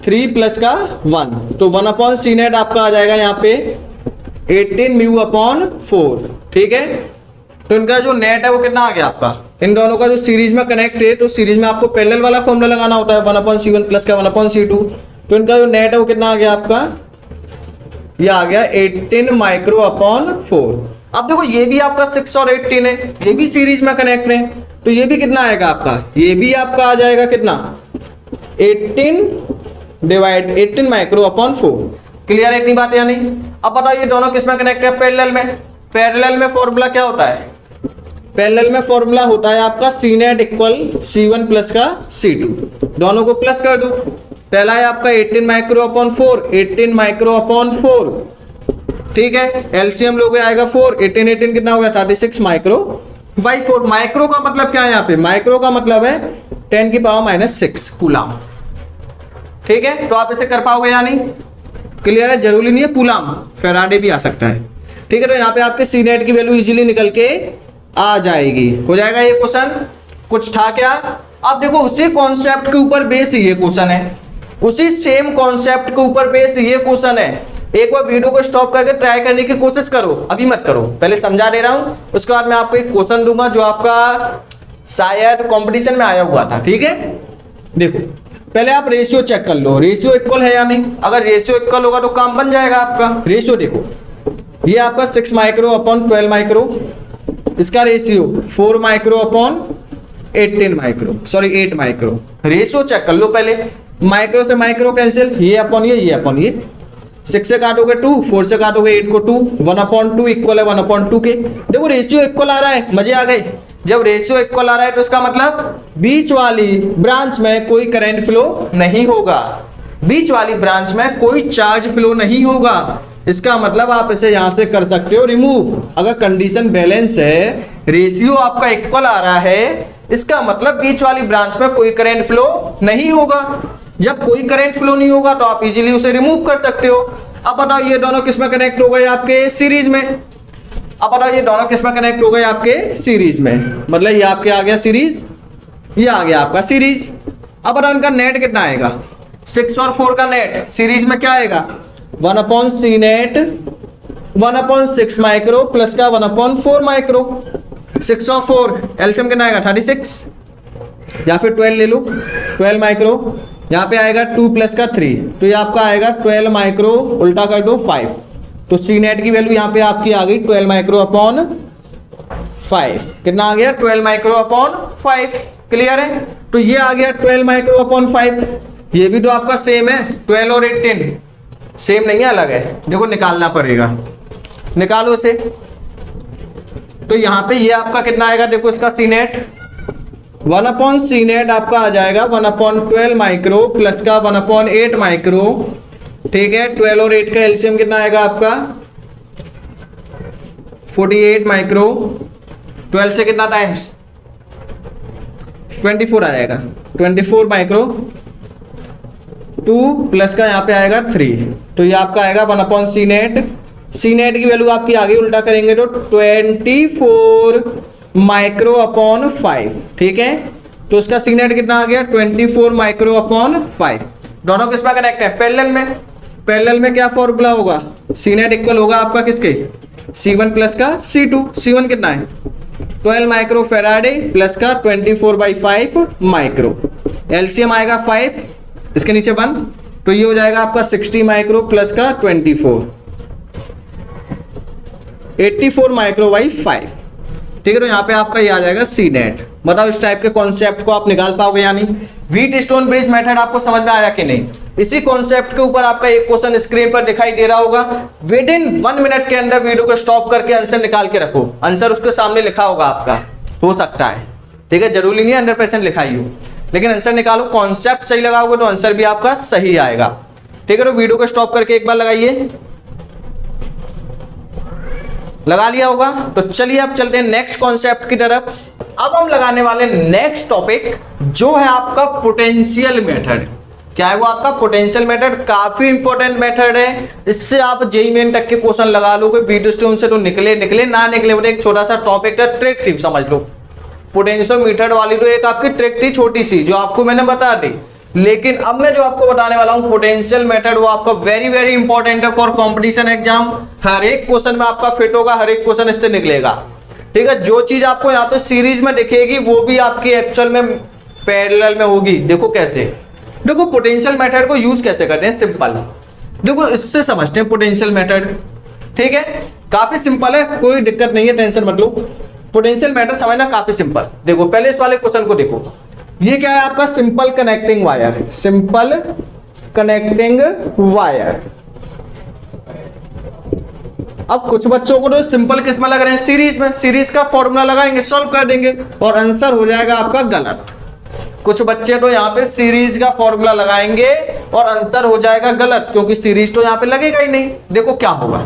Speaker 1: 3 प्लस का 1, तो 1/c नेट आपका आ जाएगा यहाँ पे 18 μ/4, ठीक है। तो इनका जो नेट है वो कितना आ गया आपका, इन दोनों का जो सीरीज में कनेक्ट है तो सीरीज में आपको पैरेलल वाला फॉर्मूला लगाना होता है, 1/c1 प्लस का 1/c2। तो इनका जो नेट है वो कितना आ गया आपका, ये आ गया 18 μ/4। अब देखो ये भी आपका 6 और 18 है, ये भी सीरीज में कनेक्ट है, तो ये भी कितना आएगा आपका, ये भी आपका आ जाएगा कितना, 18 μ/4। क्लियर है इतनी बात या नहीं। अब बताओ ये दोनों किस में कनेक्ट है, पैरेलल में। पैरेलल में फॉर्मूला क्या होता है, पैरेलल में फॉर्मूला होता है आपका सी नेट इक्वल C1 प्लस का C2, दोनों को प्लस कर दो। पहला है आपका 18 μ/4, 18 μ/4, ठीक है। एलसीएम लोगे आएगा 4, 18 कितना हो गया, 36 μ/4। माइक्रो का मतलब क्या है यहाँ पे, माइक्रो का मतलब है 10⁻⁻6 कूलाम, ठीक है। तो आप इसे कर पाओगे या नहीं, क्लियर है। जरूरी नहीं है कूलाम, फेराडे भी आ सकता है, ठीक है। तो यहाँ पे आपके सी नेट की वैल्यू इजीली निकल के आ जाएगी, हो जाएगा ये क्वेश्चन। कुछ था क्या, अब देखो उसी कॉन्सेप्ट के ऊपर बेस ये क्वेश्चन है, उसी सेम कॉन्सेप्ट के ऊपर बेस ये क्वेश्चन है। एक बार वीडियो को स्टॉप करके ट्राई करने की कोशिश करो, अभी मत करो, पहले समझा दे रहा हूं, उसके बाद मैं आपको एक क्वेश्चन दूंगा जो आपका शायद कंपटीशन में आया हुआ था। ठीक है, देखो पहले आप रेशियो चेक कर लो, रेशियो इक्वल है या नहीं। अगर रेशियो इक्वल होगा तो काम बन जाएगा आपका। रेशियो देखो, ये आपका 6 माइक्रो अपॉन 12 माइक्रो, इसका ratio 4 micro upon 18 micro, sorry 8 micro. Ratio check कर लो पहले, माइक्रो से माइक्रो कैंसिल, ये अपॉन ये अपॉन ये, 6 से काटोगे 2, 4 से काटोगे 8 को 2, 1/2 इक्वल है 1/2 के। देखो रेशियो इक्वल आ रहा है, मजे आ गए। जब रेशियो इक्वल आ रहा है तो इसका मतलब बीच वाली ब्रांच में कोई करंट फ्लो नहीं होगा, बीच वाली ब्रांच में कोई चार्ज फ्लो नहीं होगा। इसका मतलब आप इसे यहां से कर सकते हो रिमूव। अगर कंडीशन बैलेंस है, रेशियो आपका इक्वल आ रहा है, इसका मतलब बीच वाली ब्रांच में कोई करंट फ्लो नहीं होगा। जब कोई करंट फ्लो नहीं होगा तो आप इजीली उसे रिमूव कर सकते हो। अब बताओ ये दोनों किस में कनेक्ट हो गए आपके सीरीज में। अब बताओ ये दोनों किस में कनेक्ट हो गए आपके सीरीज में, मतलब ये आपके आ गया सीरीज, ये आ गया आपका सीरीज। अब बताओ इनका नेट कितना आएगा, 6 और 4 का नेट सीरीज में क्या आएगा, 1/c नेट 1/6 माइक्रो प्लस का 1/4 माइक्रो। 6 और 4 एलसीएम कितना आएगा 36, या फिर 12 ले लो, 12 माइक्रो, यहाँ पे आएगा 2 प्लस का 3, तो ये आपका आएगा 12 माइक्रो, उल्टा कर दो 5, तो सी नेट की वैल्यू यहाँ पे आपकी आ गई 12 माइक्रो अपॉन 5। कितना आ गया 12 माइक्रो अपॉन 5। क्लियर है, तो ये आ गया 12 माइक्रो अपॉन 5। ये भी तो आपका सेम है, 12 और 18 सेम नहीं है, अलग है। देखो निकालना पड़ेगा, निकालो इसे। तो यहाँ पे ये आपका कितना आएगा, देखो इसका सी नेट 1/c नेट आपका आ जाएगा 1/12 माइक्रो प्लस का 1/8 माइक्रो। ठीक है, 12 और 8 का एलसीएम कितना आएगा आपका 48 माइक्रो। 12 से कितना टाइम्स 24 आ जाएगा, 24 माइक्रो, 2 प्लस का यहाँ पे आएगा 3, तो ये आपका आएगा 1/c नेट। सी नेट की वैल्यू आपकी आगे उल्टा करेंगे तो 24 माइक्रो अपॉन 5। ठीक है, तो उसका सी नेट कितना आ गया 24 माइक्रो अपॉन 5। दोनों किस में कनेक्ट है, पैरेलल में। पैरेलल में क्या फॉर्मूला होगा, सी नेट इक्वल होगा आपका किसके, C1 प्लस का C2। C1 कितना है 12 माइक्रो फेराडे प्लस का 24/5 माइक्रो। एलसीएम आएगा 5, इसके नीचे 1, तो ये हो जाएगा आपका 60 माइक्रो प्लस का 24, 84 माइक्रो बाई 5। ठीक है, तो यहाँ पे आपका ये आ जाएगा सी नेट। बताओ इस टाइप के कॉन्सेप्ट को आप निकाल पाओगे या नहीं। व्हीट स्टोन ब्रिज मेथड आपको समझ में आया कि नहीं। इसी कॉन्सेप्ट के ऊपर आपका एक क्वेश्चन स्क्रीन पर दिखाई दे रहा होगा, विद इन 1 मिनट के अंदर वीडियो को स्टॉप करके आंसर निकाल के रखो। आंसर उसके सामने लिखा होगा आपका, हो सकता है, ठीक है, जरूरी नहीं है 100% लिखा ही हो, लेकिन आंसर निकालो। कॉन्सेप्ट सही लगाओगे तो आंसर भी आपका सही आएगा। ठीक है, तो वीडियो को स्टॉप करके एक बार लगाइए, लगा लिया होगा। तो चलिए अब चलते हैं नेक्स्ट कॉन्सेप्ट की तरफ। अब हम लगाने वाले नेक्स्ट टॉपिक जो है आपका पोटेंशियल मेथड। क्या है वो आपका पोटेंशियल मेथड, काफी इंपॉर्टेंट मेथड है। इससे आप जेईई मेन तक के क्वेश्चन लगा लोगे, व्हीट स्टोन से तो निकले ना निकले, वो एक छोटा सा टॉपिक था, ट्रिक थी समझ लो। पोटेंशियल मेथड वाली तो एक आपकी ट्रिक थी छोटी सी, जो आपको मैंने बता दी। लेकिन अब मैं जो आपको बताने वाला हूं पोटेंशियल मेथड, वो आपका वेरी वेरी इंपॉर्टेंट है फॉर कंपटीशन एग्जाम। हर एक क्वेश्चन में आपका फिट होगा, हर एक क्वेश्चन इससे निकलेगा। ठीक है, जो चीज आपको यहाँ पे सीरीज में दिखेगी वो भी आपकी एक्चुअल में पैरेलल में होगी। देखो कैसे, देखो पोटेंशियल मेथड को यूज कैसे करते हैं, सिंपल। देखो इससे समझते हैं पोटेंशियल मेथड। ठीक है, काफी सिंपल है, कोई दिक्कत नहीं है, टेंशन मत लो। पोटेंशियल मेथड समझना काफी सिंपल। देखो पहले इस वाले क्वेश्चन को देखो, ये क्या है आपका simple connecting wire, simple connecting wire. अब कुछ बच्चों को तो सिंपल किस में लग रहे हैं, सीरीज में। सीरीज का फॉर्मूला लगाएंगे, सॉल्व कर देंगे और आंसर हो जाएगा आपका गलत। कुछ बच्चे तो यहाँ पे सीरीज का फॉर्मूला लगाएंगे और आंसर हो जाएगा गलत, क्योंकि सीरीज तो यहाँ पे लगेगा ही नहीं। देखो क्या होगा,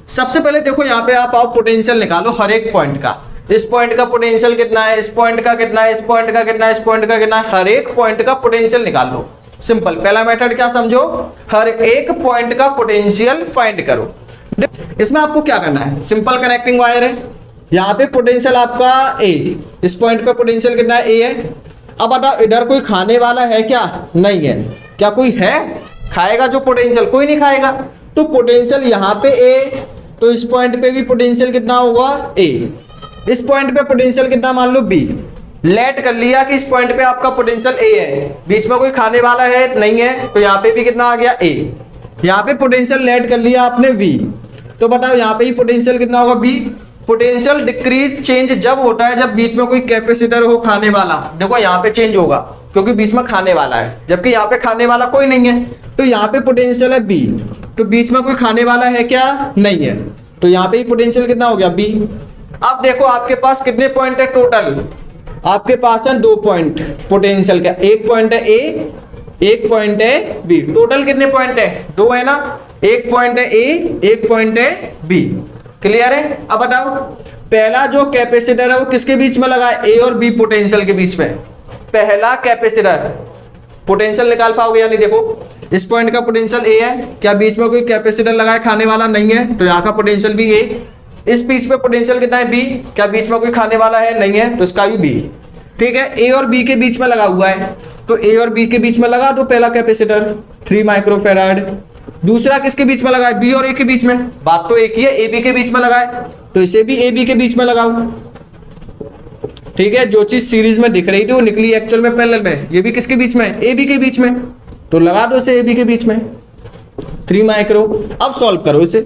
Speaker 1: सबसे पहले देखो यहाँ पे आप आओ, पोटेंशियल निकालो हर एक पॉइंट का। इस पॉइंट का पोटेंशियल कितना है, इस पॉइंट का कितना है, इस पॉइंट का कितना है, इस पॉइंट का कितना है, हर एक पॉइंट का पोटेंशियल निकाल लो। सिंपल, पहला मेथड क्या समझो, हर एक पॉइंट का पोटेंशियल फाइंड करो। इसमें आपको क्या करना है, सिंपल कनेक्टिंग वायर है, यहाँ पे पोटेंशियल आपका ए, इस पॉइंट पे पोटेंशियल कितना है, ए है। अब बताओ इधर कोई खाने वाला है क्या, नहीं है। क्या कोई है खाएगा जो पोटेंशियल, कोई नहीं खाएगा। तो पोटेंशियल यहाँ पे ए, तो इस पॉइंट पे भी पोटेंशियल कितना होगा ए, इस पॉइंट पे पोटेंशियल कितना मान लो बी। लेट कर लिया कि इस पॉइंट पे आपका पोटेंशियल ए है, बीच में कोई खाने वाला है नहीं है, तो यहाँ पे भी कितना आ गया ए। यहाँ पे पोटेंशियल लेट कर लिया आपने वी, तो बताओ यहाँ पे ही पोटेंशियल कितना होगा बी। पोटेंशियल डिक्रीज चेंज जब होता है जब बीच में कोई कैपेसिटर हो खाने वाला, देखो यहाँ पे चेंज होगा क्योंकि बीच में खाने वाला है, जबकि यहाँ पे खाने वाला कोई नहीं है, तो यहाँ पे पोटेंशियल है बी, तो बीच में कोई खाने वाला है क्या, नहीं है, तो यहाँ पे ही पोटेंशियल कितना हो गया बी। अब देखो आपके पास कितने पॉइंट है टोटल, आपके पास है 2 पॉइंट पोटेंशियल का, एक पॉइंट है ए, एक पॉइंट है बी, टोटल कितने पॉइंट है 2 है ना, एक पॉइंट है ए, एक पॉइंट है बी। क्लियर है। अब बताओ पहला जो कैपेसिटर है वो किसके बीच में लगा है, ए और बी पोटेंशियल के बीच में। पहला कैपेसिटर पोटेंशियल निकाल पाओगे या नहीं, देखो इस पॉइंट का पोटेंशियल ए है, क्या बीच में कोई कैपेसिटर लगा है खाने वाला नहीं है, तो यहाँ का पोटेंशियल भी ए। इस बीच पे पोटेंशियल कितना है बी, क्या बीच में कोई खाने वाला है नहीं है, तो इसका भी बी। ठीक है, ए और बी के बीच में लगा हुआ है, तो ए और बी के बीच में लगा दो पहला कैपेसिटर 3 माइक्रोफैराड। दूसरा किसके बीच में लगा है, बी और ए के बीच में, बात तो एक ही है, ए बी के बीच में लगा है, तो इसे भी ए बी के बीच में लगाओ। ठीक है, जो चीज सीरीज में दिख रही थी वो निकली एक्चुअल में पैरेलल में, ये भी किसके बीच में, ए बी के बीच में, तो लगा दो इसे ए बी के बीच में 3 माइक्रो। अब सॉल्व करो इसे,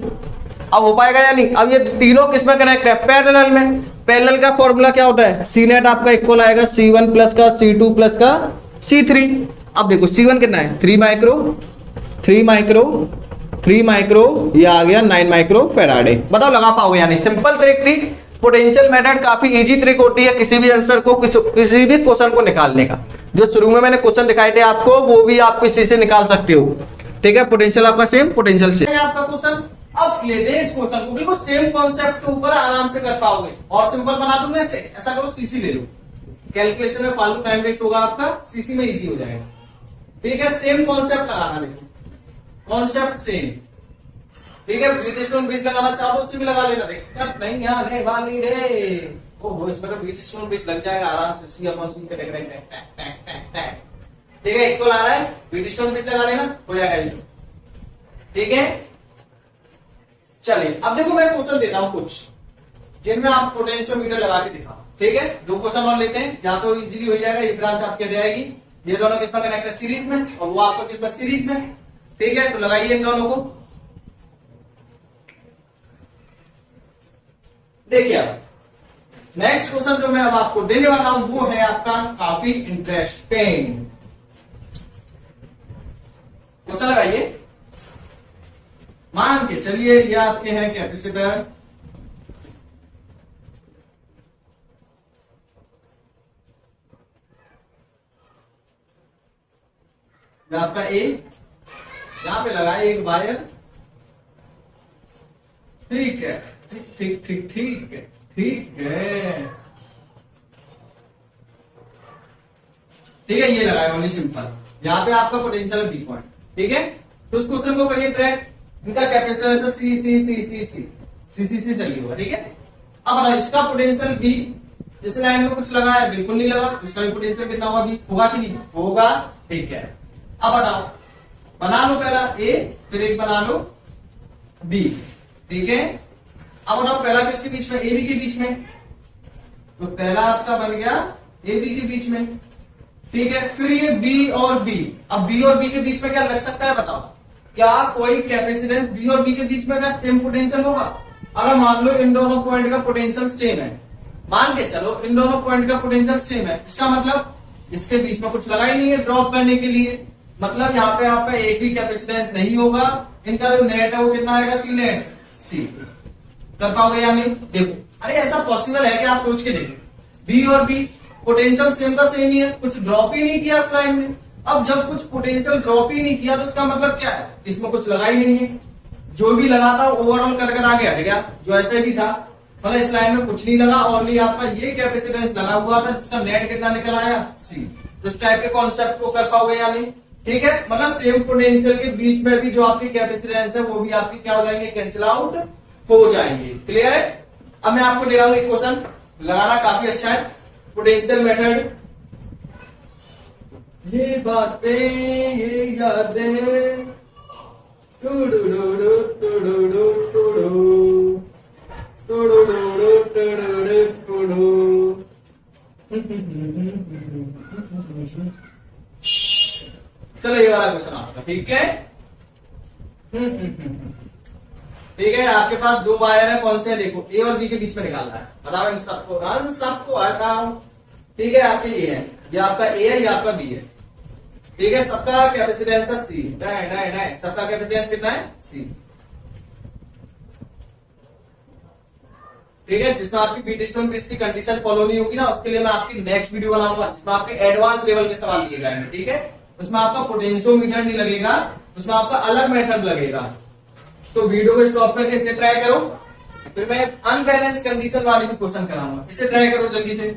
Speaker 1: अब हो पाएगा या नहीं। अब ये तीनों किस में कनेक्ट है, पैरेलल में। पैरेलल का फॉर्मूला क्या होता है, सी नेट आपका इक्वल आएगा C1 प्लस का C2 प्लस का C3। अब देखो C1 कितना है 3 माइक्रो, 3 माइक्रो, 3 माइक्रो, ये आ गया 9 माइक्रो फैराडे। बताओ लगा पाओगे या नहीं। सिंपल ट्रिक थी, पोटेंशियल मेथड काफी इजी ट्रिक होती है किसी भी आंसर को, किसी भी क्वेश्चन को निकालने का। जो शुरू में मैंने क्वेश्चन दिखाए थे आपको, वो भी आप इसी से निकाल सकते हो। ठीक है, पोटेंशियल आपका सेम, पोटेंशियल सेम आपका क्वेश्चन। अब लेते हैं इस क्वेश्चन को, बिल्कुल सेम कॉन्सेप्ट के ऊपर आराम से कर पाओगे। और सिंपल बना दूं मैं इसे, ऐसा करो सीसी ले लो, कैलकुलेशन में फालतू टाइम वेस्ट होगा आपका, सीसी में इजी हो जाएगा। ठीक है, सेम कॉन्सेप्ट लगाना, देखो कॉन्सेप्ट सेम। ठीक है, बीट स्टोन बीच लगाना चाहो उसे भी लगा लेना, दिक्कत नहीं आने वाली रे। ओहो, इसमें तो बीट स्टोन बीच लग जाएगा आराम से, सी अपॉन सी के टैग। ठीक है, इक्वल आ रहा है, बीट स्टोन बीच लगा लेना, हो जाएगा ये। ठीक है, चलिए अब देखो मैं क्वेश्चन देता हूं कुछ जिनमें आप पोटेंशियोमीटर लगा के दिखाओ। ठीक है, 2 क्वेश्चन और लेते हैं, यहाँ तो इजीली हो जाएगा, ये ब्रांच आपके दे आएगी। ये दोनों किसमें कनेक्ट है, सीरीज में, और वो आपका किसमें, सीरीज में। ठीक है, तो लगाइए इन दोनों को। देखिए अब नेक्स्ट क्वेश्चन जो मैं अब आपको देने वाला हूं वो है आपका काफी इंटरेस्टिंग क्वेश्चन। लगाइए, मान के चलिए ये आपके हैं कैपेसिटर, आपका ए, यहां पे लगाए एक वायर। ठीक है, ठीक ठीक ठीक ठीक है, ठीक है, ठीक है, ये लगाए ओनली सिंपल। यहां पे आपका पोटेंशियल बी पॉइंट। ठीक है, तो उस क्वेश्चन को करिए ट्रैक, इनका कैपेसिटर सी सी सी सी सी सी सी सी चली होगा। ठीक है, अब इसका पोटेंशियल बी, इस लाइन में कुछ लगा है, बिल्कुल नहीं लगा, इसका भी पोटेंशियल कितना होगा बी, होगा कि नहीं होगा। ठीक है, अब बताओ, बना लो पहला ए, फिर एक बना लो बी। ठीक है, अब बताओ पहला किसके बीच में, ए बी के बीच में, तो पहला आपका बन गया ए बी के बीच में। ठीक है, फिर ये बी और बी, अब बी और बी के बीच में क्या लग सकता है बताओ, क्या कोई कैपेसिटेंस बी और बी के बीच में क्या सेम पोटेंशियल होगा। अगर मान लो इन दोनों पॉइंट का पोटेंशियल सेम है, मान के चलो इन दोनों पॉइंट का पोटेंशियल सेम है, इसका मतलब इसके बीच में कुछ लगा ही नहीं है ड्रॉप करने के लिए, मतलब यहाँ पे आपका एक भी कैपेसिटेंस नहीं होगा। इनका जो नेट है वो कितना आएगा, सी नेट सी। कर पाओगे या नहीं, देखो अरे ऐसा पॉसिबल है कि आप सोच के देखो, बी और बी पोटेंशियल सेम का सेम ही है, कुछ ड्रॉप ही नहीं किया इस लाइन में। अब जब कुछ पोटेंशियल ड्रॉप ही नहीं किया तो इसका मतलब क्या है, इसमें कुछ लगा ही नहीं है, जो भी लगा था ओवरऑल कर आगे हट गया, जो ऐसे भी था, मतलब इस लाइन में कुछ नहीं लगा, ओनली आपका ये कैपेसिटेंस लगा हुआ था जिसका नेट कितना निकल आया सी। तो इस टाइप के कॉन्सेप्ट को कर पाओगे या नहीं। ठीक है, मतलब सेम पोटेंशियल के बीच में भी जो आपकी कैपेसिटेंस है वो भी आपकी क्या हो जाएंगे, कैंसिल आउट हो जाएंगे। क्लियर है। अब मैं आपको दे रहा हूं एक क्वेश्चन, लगाना काफी अच्छा है, पोटेंशियल मेथड। ये बातें ये यादें चलो ये वाला क्वेश्चन आपका, ठीक है। ठीक है, आपके पास दो वायर है, कौन से है देखो, ए और बी के बीच में निकालना है, बताओ इन सबको हटाओ। ठीक है, आपके ये है, ये आपका ए है, ये आपका बी है। ठीक है, सबका कैपेसिटेंस है सी, सबका कैपेसिटेंस कितना है सी। ठीक है, जिसमें आपकी बीटस्टोन ब्रिज की कंडीशन फॉलो नहीं होगी ना, उसके लिए मैं आपकी नेक्स्ट वीडियो बनाऊंगा, जिसमें आपके एडवांस लेवल के सवाल लिए जाएंगे। ठीक है, उसमें आपका पोटेंशियोमीटर नहीं लगेगा, उसमें आपका अलग मेथड लगेगा। तो वीडियो को स्टॉप करके इसे ट्राई करो, फिर मैं अनबैलेंस कंडीशन वाली भी क्वेश्चन कराऊंगा, इसे ट्राई करो जल्दी से,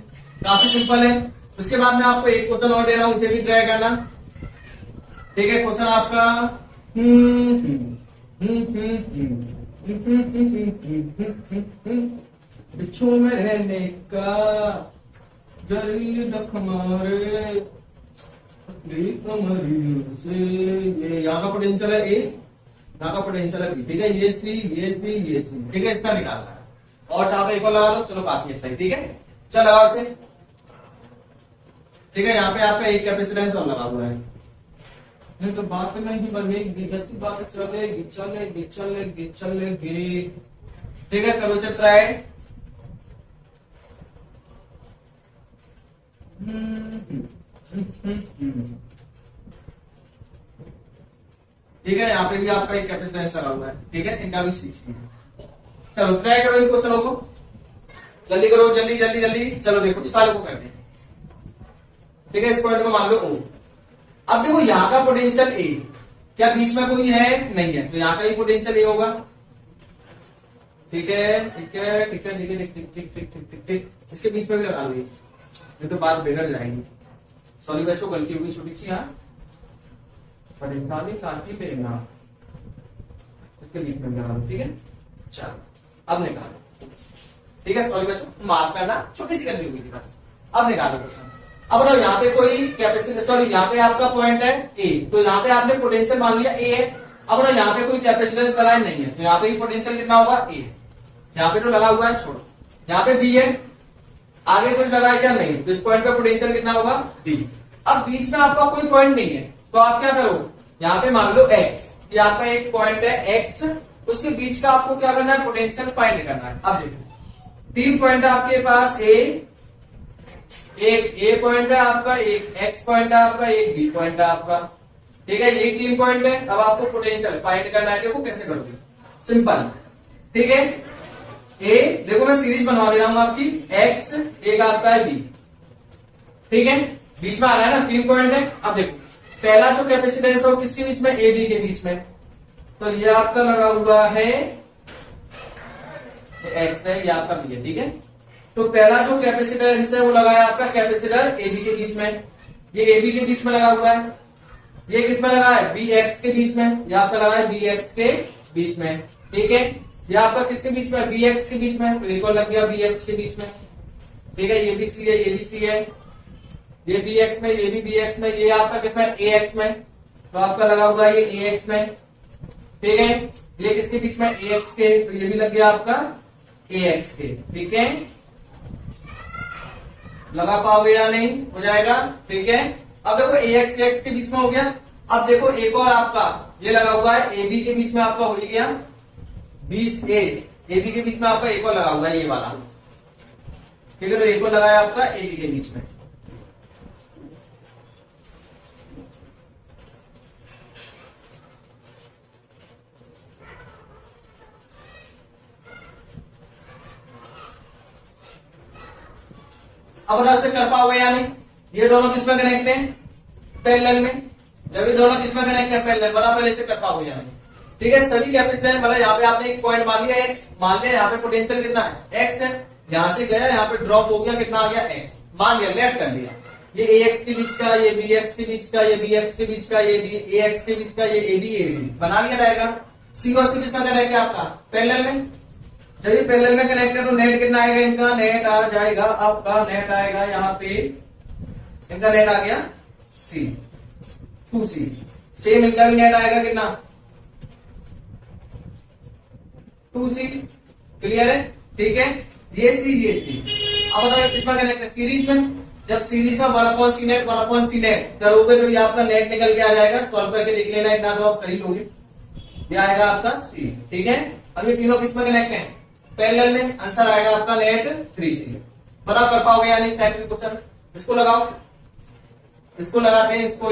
Speaker 1: काफी सिंपल है। उसके बाद मैं आपको एक क्वेश्चन और दे रहा हूं, इसे भी ट्राई करना। ठीक है, क्वेश्चन आपका बिच्छू में रहने का जलील हमारे से, ये यहाँ का पोटेंशियल है ए, यहाँ का पोटेंशियल है बी। ठीक है, ये सी, ये सी, ये सी। ठीक है, इसका निकालना है, और चाहे एक और लगा लो, चलो काफी अच्छा है। ठीक है, चल लगाओ इसे। ठीक है, यहाँ पे आपका एक कैपेसिटेंस और लगा हुआ है, नहीं तो बात नहीं बनेगी, ऐसी बात चलेगी चलेगी चलेगी चलेगी। ठीक है, करो से ट्राई। ठीक है, यहाँ पे भी आपका एक कैपेसिटेंस लगा हुआ है। ठीक है, इनका भी सी। चलो ट्राई करो इन क्वेश्चनों को, जल्दी करो, जल्दी जल्दी जल्दी। चलो देखो इस वाले को करते हैं। ठीक है, इस पॉइंट को मान लो ओ। अब देखो यहाँ का पोटेंशियल ए, क्या बीच में कोई है नहीं है, तो यहाँ का ही पोटेंशियल ए होगा। ठीक है ठीक है ठीक है ठीक है ठीक ठीक ठीक ठीक ठीक ठीक, इसके बीच में भी लगा लो, ये तो बात बिगड़ जाएगी। सॉरी बच्चों, गलती होगी छोटी सी, यहाँ परेशानी काफी लेना, इसके बीच में लगा लो। ठीक है, चलो अब निकालो। ठीक है, सॉरी बच्चों, माफ करना, छोटी सी गलती हुई थी बस। अब निकालो क्वेश्चन। अब बताओ यहाँ पे कोई कैपेसिटी, सॉरी यहाँ पे आपका पॉइंट है ए, तो यहाँ पे आपने पोटेंशियल मान लिया ए है। अब बताओ यहाँ पे कोई कैपेसिटेंस लगाया नहीं है, तो यहाँ पे पोटेंशियल कितना होगा ए। यहाँ पे तो लगा हुआ है, छोड़ो। यहाँ पे बी है, आगे कुछ लगाया क्या नहीं, तो इस पॉइंट पे पोटेंशियल कितना होगा बी। अब बीच में आपका कोई पॉइंट नहीं है, तो आप क्या करो, यहाँ पे मान लो एक्स, ये आपका एक पॉइंट है एक्स, उसके बीच का आपको क्या करना है, पोटेंशियल फाइंड करना है। अब देखो 3 पॉइंट है आपके पास, एक ए पॉइंट है आपका, एक एक्स पॉइंट है आपका, एक बी पॉइंट है आपका। ठीक है, ये 3 पॉइंट है। अब आपको पोटेंशियल फाइंड करना है, देखो कैसे करोगे, सिंपल। ठीक है, ए देखो मैं सीरीज बनवा दे रहा हूं आपकी, एक्स एक आपका है बी। ठीक है, बीच में आ रहा है ना, 3 पॉइंट है। अब देखो पहला जो कैपेसिटेंस है वो किसके बीच में, ए बी के बीच में, तो ये आपका लगा हुआ है एक्स है, ये आपका बी है। ठीक है, तो पहला जो कैपेसिटेंस है वो लगा है आपका कैपेसिटर ए बी के बीच में, ये ए बी के बीच में लगा हुआ है। ये किस में लगा है, बी एक्स के बीच में, ये आपका लगा है बी एक्स के बीच में। ठीक है, ये आपका किसके बीच में, बी एक्स के बीच में, तो एक और लग गया बी एक्स के बीच में। ठीक है, ये भी सी है, ये भी सी है, ये बी एक्स में, ये भी बी एक्स में, ये आपका किसमें ए एक्स में, तो आपका लगा हुआ है ये ए एक्स में। ठीक है, ये किसके बीच में, ए एक्स के, तो ये भी लग गया आपका ए एक्स के। ठीक है, लगा पाओगे या नहीं, हो जाएगा। ठीक है, अब देखो ए एक्स के बीच में हो गया। अब देखो एक और आपका ये लगा हुआ है ए बी के बीच में, आपका हो गया 20 ए बी के बीच में, आपका एक और लगा हुआ है ये वाला। ठीक है, तो एक और लगाया आपका ए बी के बीच में। अब ऐसे कर पाओगे या नहीं, ये दोनों किसमें कनेक्ट है, पैरेलल में। जब ये दोनों किसमें कनेक्ट है, पैरेलल, बना पहले से कर पाओगे या नहीं। ठीक है, सभी कैपेसिटेंस मतलब यहाँ पे आपने एक पॉइंट मान लिया एक्स, मान लिया यहाँ पे पोटेंशियल कितना है एक्स है, यहां से गया यहाँ पे ड्रॉप हो गया, कितना आ गया एक्स, मान लिया, लेफ्ट कर लिया। ये ए एक्स के बीच का, ये बी एक्स के बीच का, ये बी एक्स के बीच का, ये बी ए एक्स के बीच का, ये ए बी बना लिया जाएगा। सी और सी किसमें कनेक्ट है आपका, पैरेलल में। जब ये पैरेलल में कनेक्ट है तो नेट कितना आएगा, इनका नेट आ जाएगा, आपका नेट आएगा यहाँ पे, इनका नेट आ गया C 2C। सेम इनका भी नेट आएगा कितना 2C। क्लियर है? ठीक है, ये C। अब बताओ किसमें कनेक्ट है? सीरीज में। जब सीरीज में 1/c नेट करोगे तो ये आपका नेट निकल के आ जाएगा। सॉल्व करके देख लेना, इतना तो आप कर ही लोगे। ये आएगा आपका C। ठीक है, अब ये तीनों किसमें कनेक्ट है? पैरेलल में। आंसर आएगा आपका नेट 3C। बताओ कर पाओगे यानी इस टाइप के क्वेश्चन? इसको लगाओ, इसको लगाते हैं, इसको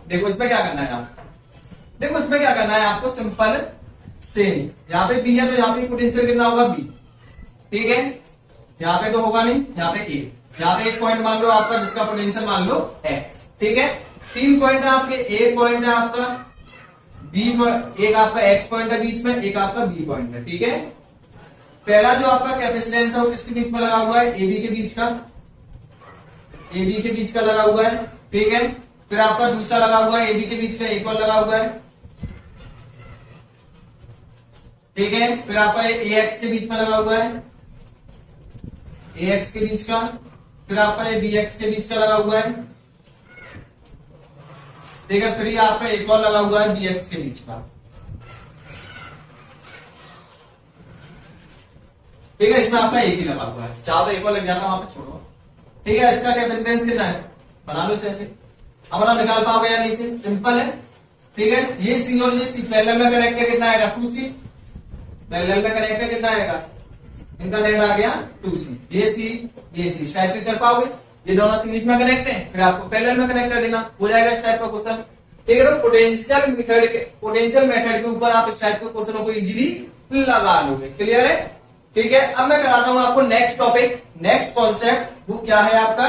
Speaker 1: देखो इसमें क्या करना है आप, देखो इसमें क्या करना है आपको, सिंपल सेम। यहाँ पे बी है तो यहाँ पे पोटेंशियल कितना होगा? बी। ठीक है, यहाँ पे तो होगा नहीं, यहाँ पे ए। यहाँ पे एक पॉइंट मान लो आपका जिसका पोटेंशियल मान लो एक्स। ठीक है, 3 पॉइंट है आपके, एक पॉइंट है आपका बी, एक आपका एक्स पॉइंट है बीच में, एक आपका बी पॉइंट है। ठीक है, पहला जो आपका कैपेसिटेंस है वो किसके बीच में लगा हुआ है? ए बी के बीच का, ए बी के बीच का लगा हुआ है। ठीक है, फिर आपका दूसरा लगा हुआ है ए बी के बीच का, एक और लगा हुआ है। ठीक है, फिर आपका ए एक्स के बीच में लगा हुआ है, ए एक्स के बीच का, फिर आपका ये बी एक्स के बीच का लगा हुआ है। ठीक है, फिर ये आपका एक और लगा हुआ है बी एक्स के बीच का। ठीक है, इसमें आपका एक ही लगा हुआ है, चाहो तो एक और लग जाता वहां पे, छोड़ो। ठीक है, इसका कैपेसिटेंस कितना है? बना लो इसे ऐसे। अब आप निकाल पाओगे या नहीं से? सिंपल है। ठीक है, ये सी और ये सी पैरेलल में कनेक्ट है, कितना आएगा? 2C। पैरेलल में कनेक्ट है, कितना आएगा? इनका नेट आ गया 2C। ये सी टाइप कर पाओगे? ये दोनों सीरीज में कनेक्ट है, फिर आपको पैरेलल में कनेक्ट कर देना, हो जाएगा इस टाइप का क्वेश्चन। ठीक है, तो पोटेंशियल मेथड के ऊपर आप इस टाइप के क्वेश्चनों को इजीली लगा लोगे। क्लियर है? ठीक है, अब मैं कराता हूं आपको नेक्स्ट टॉपिक, नेक्स्ट कॉन्सेप्ट। वो क्या है आपका?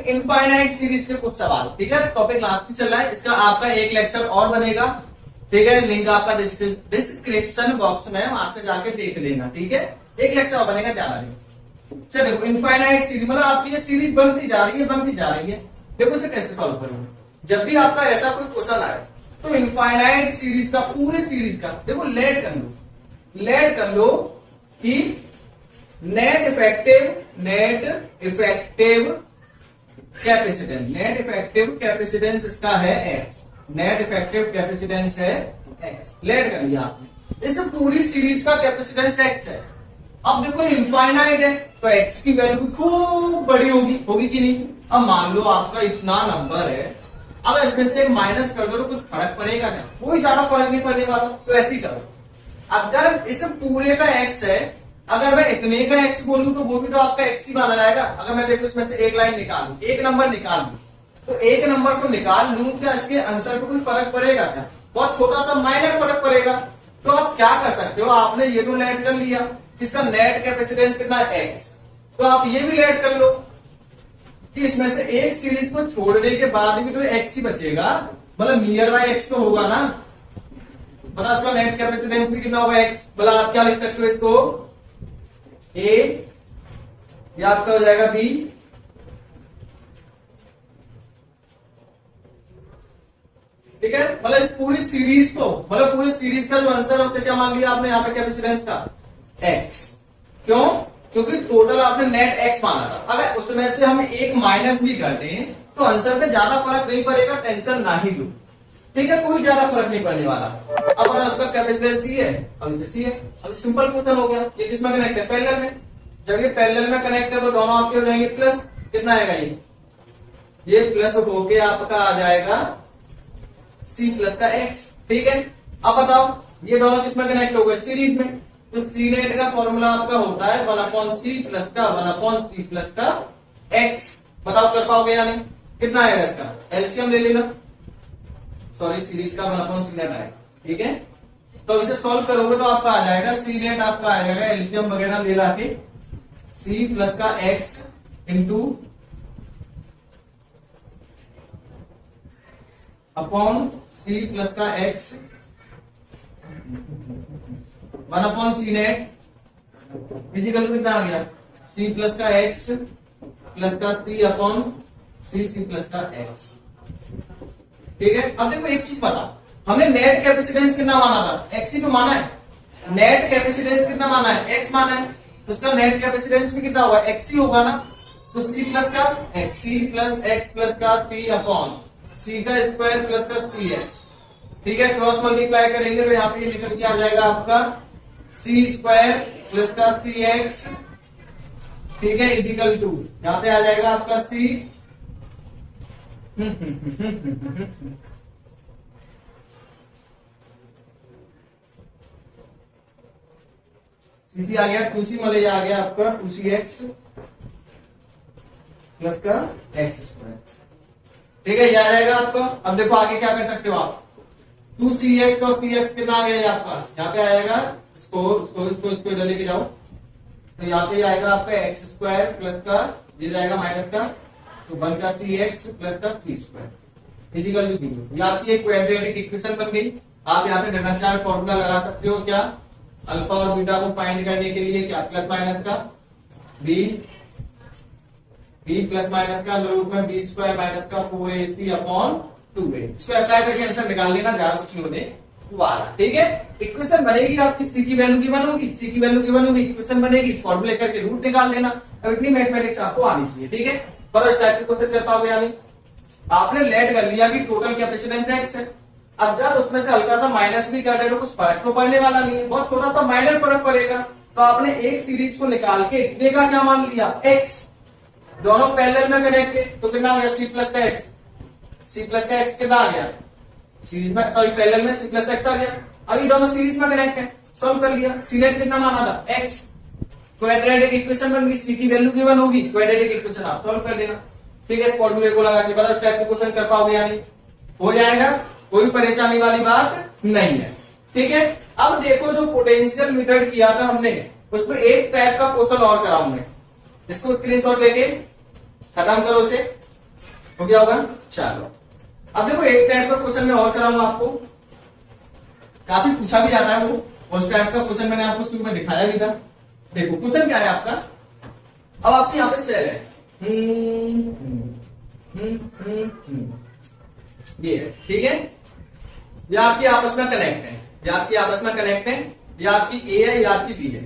Speaker 1: इनफाइनाइट सीरीज के कुछ सवाल। ठीक है, टॉपिक लास्ट ही चल रहा है, इसका आपका एक लेक्चर और बनेगा। ठीक है, लिंक आपका डिस्क्रिप्शन बॉक्स में, वहां से जाके देख लेना। ठीक है, एक लेक्चर और बनेगा, ज्यादा नहीं। चलो देखो, इनफाइनाइट सीरीज मतलब आपकी ये सीरीज बनती जा रही है। देखो इसे कैसे सॉल्व करोगे? जब भी आपका ऐसा कोई क्वेश्चन आए तो इनफाइनाइट सीरीज का, पूरे सीरीज का देखो लेट कर लो कि नेट इफेक्टिव कैपेसिटेंस इसका है एक्स, नेट इफेक्टिव कैपेसिटेंस है एक्स। लेट कर लिया आपने, इस पूरी सीरीज का कैपेसिटेंस एक्स है। अब देखो इनफाइनाइट है तो एक्स की वैल्यू भी खूब बड़ी होगी कि नहीं? अब मान लो आपका इतना नंबर है, अगर इसमें से एक माइनस कर दो तो कुछ फर्क पड़ेगा क्या? कोई ज्यादा फर्क नहीं पड़ने वाला। तो ऐसे ही करो, अगर इस पूरे का एक्स है, अगर मैं इतने का एक्स बोलूं तो वो भी तो आपका एक्स ही माना जाएगा। अगर मैं देखो इसमें से एक लाइन निकाल लूं, एक नंबर निकाल लूं, तो एक नंबर को निकाल लूं, क्या इसके आंसर पे कोई फर्क पड़ेगा क्या? बहुत छोटा सा माइनर फर्क पड़ेगा। तो आप क्या कर सकते हो, आपने ये तो लेट कर लिया, इसका नेट कैपेसिटेंस कितना है? एक्स। तो आप ये भी लेट कर लो कि इसमें से एक सीरीज को छोड़ने के बाद भी तो एक्स ही बचेगा, मतलब नियर बाय एक्स तो होगा ना, मतलब इसका नेट कैपेसिटेंस भी कितना होगा? एक्स। मतलब आप क्या लिख सकते हो इसको? ए, या आपका हो जाएगा बी, ठीक है। मतलब इस पूरी सीरीज को, मतलब पूरी सीरीज का जो आंसर है उसे क्या मान लिया आपने यहाँ पे कैपेसिटेंस का? एक्स। क्यों? क्योंकि टोटल आपने नेट एक्स माना था। अगर उसमें से हम एक माइनस भी कर दें तो आंसर पे ज्यादा फर्क नहीं पड़ेगा, टेंशन ना ही लो। ठीक है, कोई ज्यादा फर्क नहीं पड़ने वाला। अब अगर उसका कैपेसिटेंस सी है, अब इसे सी है। अब सिंपल क्वेश्चन हो गया, ये किसमें कनेक्ट है? पैरेलल में। जब ये पैरेलल में कनेक्ट है तो दोनों आपके हो जाएंगे प्लस, कितना आएगा? ये प्लस होके आपका आ जाएगा सी प्लस का एक्स। ठीक है, अब बताओ ये दोनों किसमें कनेक्ट हो गए? सीरीज में। तो सी नेट का फॉर्मूला आपका होता है 1/c प्लस का 1/c प्लस का एक्स। बताओ कर पाओगे या नहीं? कितना आएगा इसका? एलसीएम ले लेना, सॉरी सीरीज का 1/c नेट आएगा। ठीक है, तो इसे सॉल्व करोगे तो आपका आ जाएगा सी नेट, आपका आ जाएगा एलसीएम वगैरह ले लाके सी प्लस का X into upon C plus का एक्स 1/c नेट फिजिकल कितना आ गया? सी प्लस का एक्स प्लस का सी अपॉन सी प्लस का एक्स। ठीक है, अब देखो एक चीज पता, हमने नेट कैपेसिटेंस कितना माना था? एक्स ही तो माना है। नेट कैपेसिटेंस कितना माना है? एक्स माना है, तो उसका नेट कैपेसिटेंस भी कितना होगा? एक्स ही होगा ना। तो सी प्लस का X, C plus X plus का सी अपॉन सी का स्क्वायर प्लस का सी एक्स। ठीक है, क्रॉस मल्टीप्लाई करेंगे तो यहाँ पे निकल के आ जाएगा आपका सी स्क्वायर प्लस का सी एक्स, ठीक है, इजिकल टू यहां पे आ जाएगा आपका सी सी आ गया 2c, मतलब ये आ गया आपका 2c एक्स प्लस का एक्स स्क्वायर, ठीक है, ये आ जाएगा आपका। अब देखो आगे क्या कर सकते हो आप, 2cx और cx कितना आ गया आपका, यहाँ पे आएगा, इसको इधर लेके जाओ, तो यहाँ पे आएगा आपका एक्स स्क्वायर प्लस का ये जाएगा माइनस का, तो 1 का सी एक्स प्लस का सी स्क्वायर इजिकल टू 0। ये आपकी एक क्वाड्रेटिक इक्वेशन बन गई। आप यहाँ पे डिफरेंशियल फॉर्मूला लगा सकते हो, क्या, अल्फा और बीटा को फाइंड करने के लिए, क्या, प्लस माइनस का बी प्लस माइनस का रूट में बी स्क्वायर माइनस का 4ac अपॉन 2a, इसको अप्लाई करके आंसर निकाल लेना, ज्यादा कुछ नहीं होने वाला, ठीक है। इक्वेशन बनेगी आपकी, सी की वैल्यू की होगी, सी की वैल्यू की होगी, इक्वेशन बनेगी, फॉर्मूले करके रूट निकाल लेना। अब इतनी मैथमेटिक्स आपको आनी चाहिए, ठीक है। फर्स्ट टाइप की क्वेश्चन कर पाओगे, यानी आपने लेट कर लिया कि टोटल कैपेसिटेंस एक्स है। अगर उसमें से हल्का सा माइनस भी कर रहे तो कुछ फर्क तो पड़ने वाला नहीं है, बहुत छोटा सा माइनर फर्क पड़ेगा। तो आपने एक सीरीज को निकाल के इतने का क्या मान लिया, एक्स, दोनों पैरेलल में कनेक्टेड, तो कितना आ गया सी प्लस का एक्स, सी प्लस का एक्स कितना आ गया सीरीज में, सॉरी पैरेलल में सी प्लस एक्स आ गया। अभी दोनों सीरीज में कनेक्ट है, सॉल्व कर लिया, सी नेट कितना माना था एक्स, क्वाड्रेटिक इक्वेशन बन गई, सी की वैल्यू गिवन होगी, क्वाड्रेटिक इक्वेशन आप सॉल्व कर देना, ठीक है। इस फॉर्मूले को लगा के बड़ा स्टेप के क्वेश्चन कर पाओगे, यानी हो जाएगा, कोई परेशानी वाली बात नहीं है, ठीक है। अब देखो जो पोटेंशियल मीटर किया था हमने, उसमें एक टाइप का क्वेश्चन और कराऊं मैं, इसको स्क्रीनशॉट लेके खत्म करो उसे, हो गया होगा। चलो अब देखो एक टाइप का क्वेश्चन मैं और कराऊंगा आपको, काफी पूछा भी जाता है वो, उस टाइप का क्वेश्चन मैंने आपको शुरू में दिखाया भी था। देखो क्वेश्चन क्या है आपका, अब आपके यहाँ पे सेल है, ये है, ठीक है, ये आपकी आपस में कनेक्ट है, ये आपकी आपस में कनेक्ट है, ये आपकी ए है, ये आपकी बी है,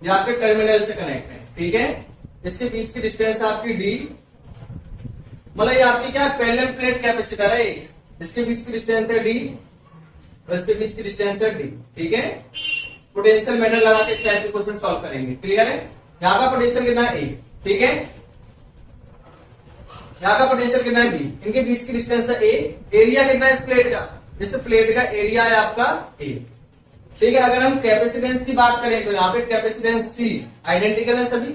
Speaker 1: ये आपके टर्मिनल से कनेक्ट है, ठीक है। इसके बीच की डिस्टेंस है आपकी डी, मतलब ये आपकी क्या पैरेलल प्लेट कैपेसिटर है, इसके बीच की डिस्टेंस है डी, इसके बीच की डिस्टेंस है डी, ठीक है। पोटेंशियल मेथड लगा के इस टाइप के क्वेश्चन सॉल्व करेंगे, क्लियर है। यहाँ का पोटेंशियल कितना है ए, ठीक है, यहाँ का पोटेंशियल कितना है बी, इनके बीच की डिस्टेंस है ए, एरिया कितना है इस प्लेट का, इस प्लेट का एरिया है आपका ए, ठीक है। अगर हम कैपेसिटेंस की बात करें तो यहाँ पे कैपेसिटेंस सी आइडेंटिकल है सभी,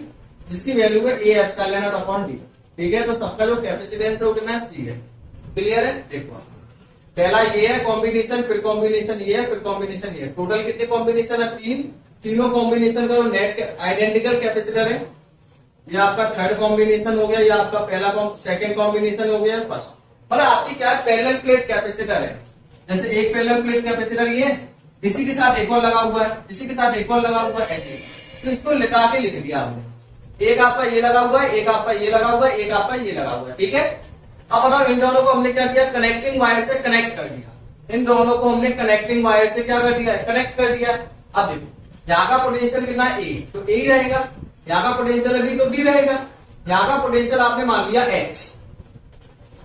Speaker 1: जिसकी वैल्यू है A epsilon not upon D, ठीक है। तो सबका जो कैपेसिटेंस है वो कितना है सी है, क्लियर है। देखो पहला ये है कॉम्बिनेशन, फिर कॉम्बिनेशन ये है, फिर कॉम्बिनेशन ये है, टोटल कितने कॉम्बिनेशन है, तीन, तीनों कॉम्बिनेशन का जो नेट आइडेंटिकल कैपेसिटर है, ये आपका थर्ड कॉम्बिनेशन हो गया, ये आपका पहला सेकंड कॉम्बिनेशन हो गया, फर्स्ट, मतलब आपकी क्या पैरेलल प्लेट कैपेसिटर है। जैसे एक पैरेलल प्लेट कैपेसिटर ये, इसी के साथ एक और लगा हुआ है, इसी के साथ एक और लगा हुआ है, ऐसे, तो इसको लिटा के लिख दिया आपने, एक आपका ये लगा हुआ है, एक आपका ये लगा हुआ है, एक आपका ये लगा हुआ है, ठीक है। अब बताओ इन दोनों को हमने क्या किया, कनेक्टिंग वायर से कनेक्ट कर दिया, इन दोनों को हमने कनेक्टिंग वायर से क्या कर दिया, कनेक्ट कर दिया। अब देखो यहाँ का पोटेंशियल कितना ए, तो ए ही रहेगा, यहाँ का पोटेंशियल अभी तो बी रहेगा, यहाँ का पोटेंशियल आपने मान लिया एक्स,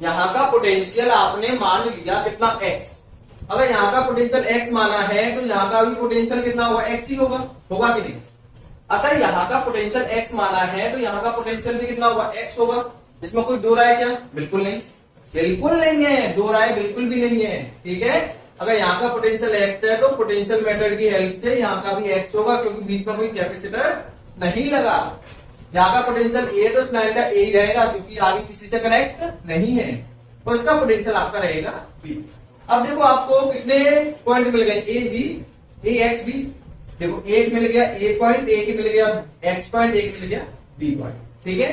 Speaker 1: यहाँ का पोटेंशियल आपने मान लिया कितना एक्स। अगर यहाँ का पोटेंशियल एक्स माना है तो यहाँ का भी पोटेंशियल कितना होगा, एक्स ही होगा, होगा कि नहीं। अगर यहाँ का पोटेंशियल एक्स माना है तो यहाँ का पोटेंशियल भी कितना होगा, एक्स होगा। इसमें कोई दो राय क्या, बिल्कुल नहीं, बिल्कुल नहीं है, दो राय बिल्कुल भी नहीं है, ठीक है। अगर यहाँ का पोटेंशियल एक्स है तो पोटेंशियल मेथड की हेल्प से यहाँ का भी एक्स होगा, क्योंकि बीच में कोई कैपेसिटर नहीं लगा। यहाँ का पोटेंशियल ए तो इस लाइन का ए ही रहेगा, क्योंकि आगे किसी से कनेक्ट नहीं है, तो इसका पोटेंशियल आपका रहेगा बी। अब देखो आपको कितने पॉइंट मिल गए, A B, A X B, देखो एक मिल गया ए पॉइंट, एक मिल गया एक्स पॉइंट, एक मिल गया बी पॉइंट, ठीक है।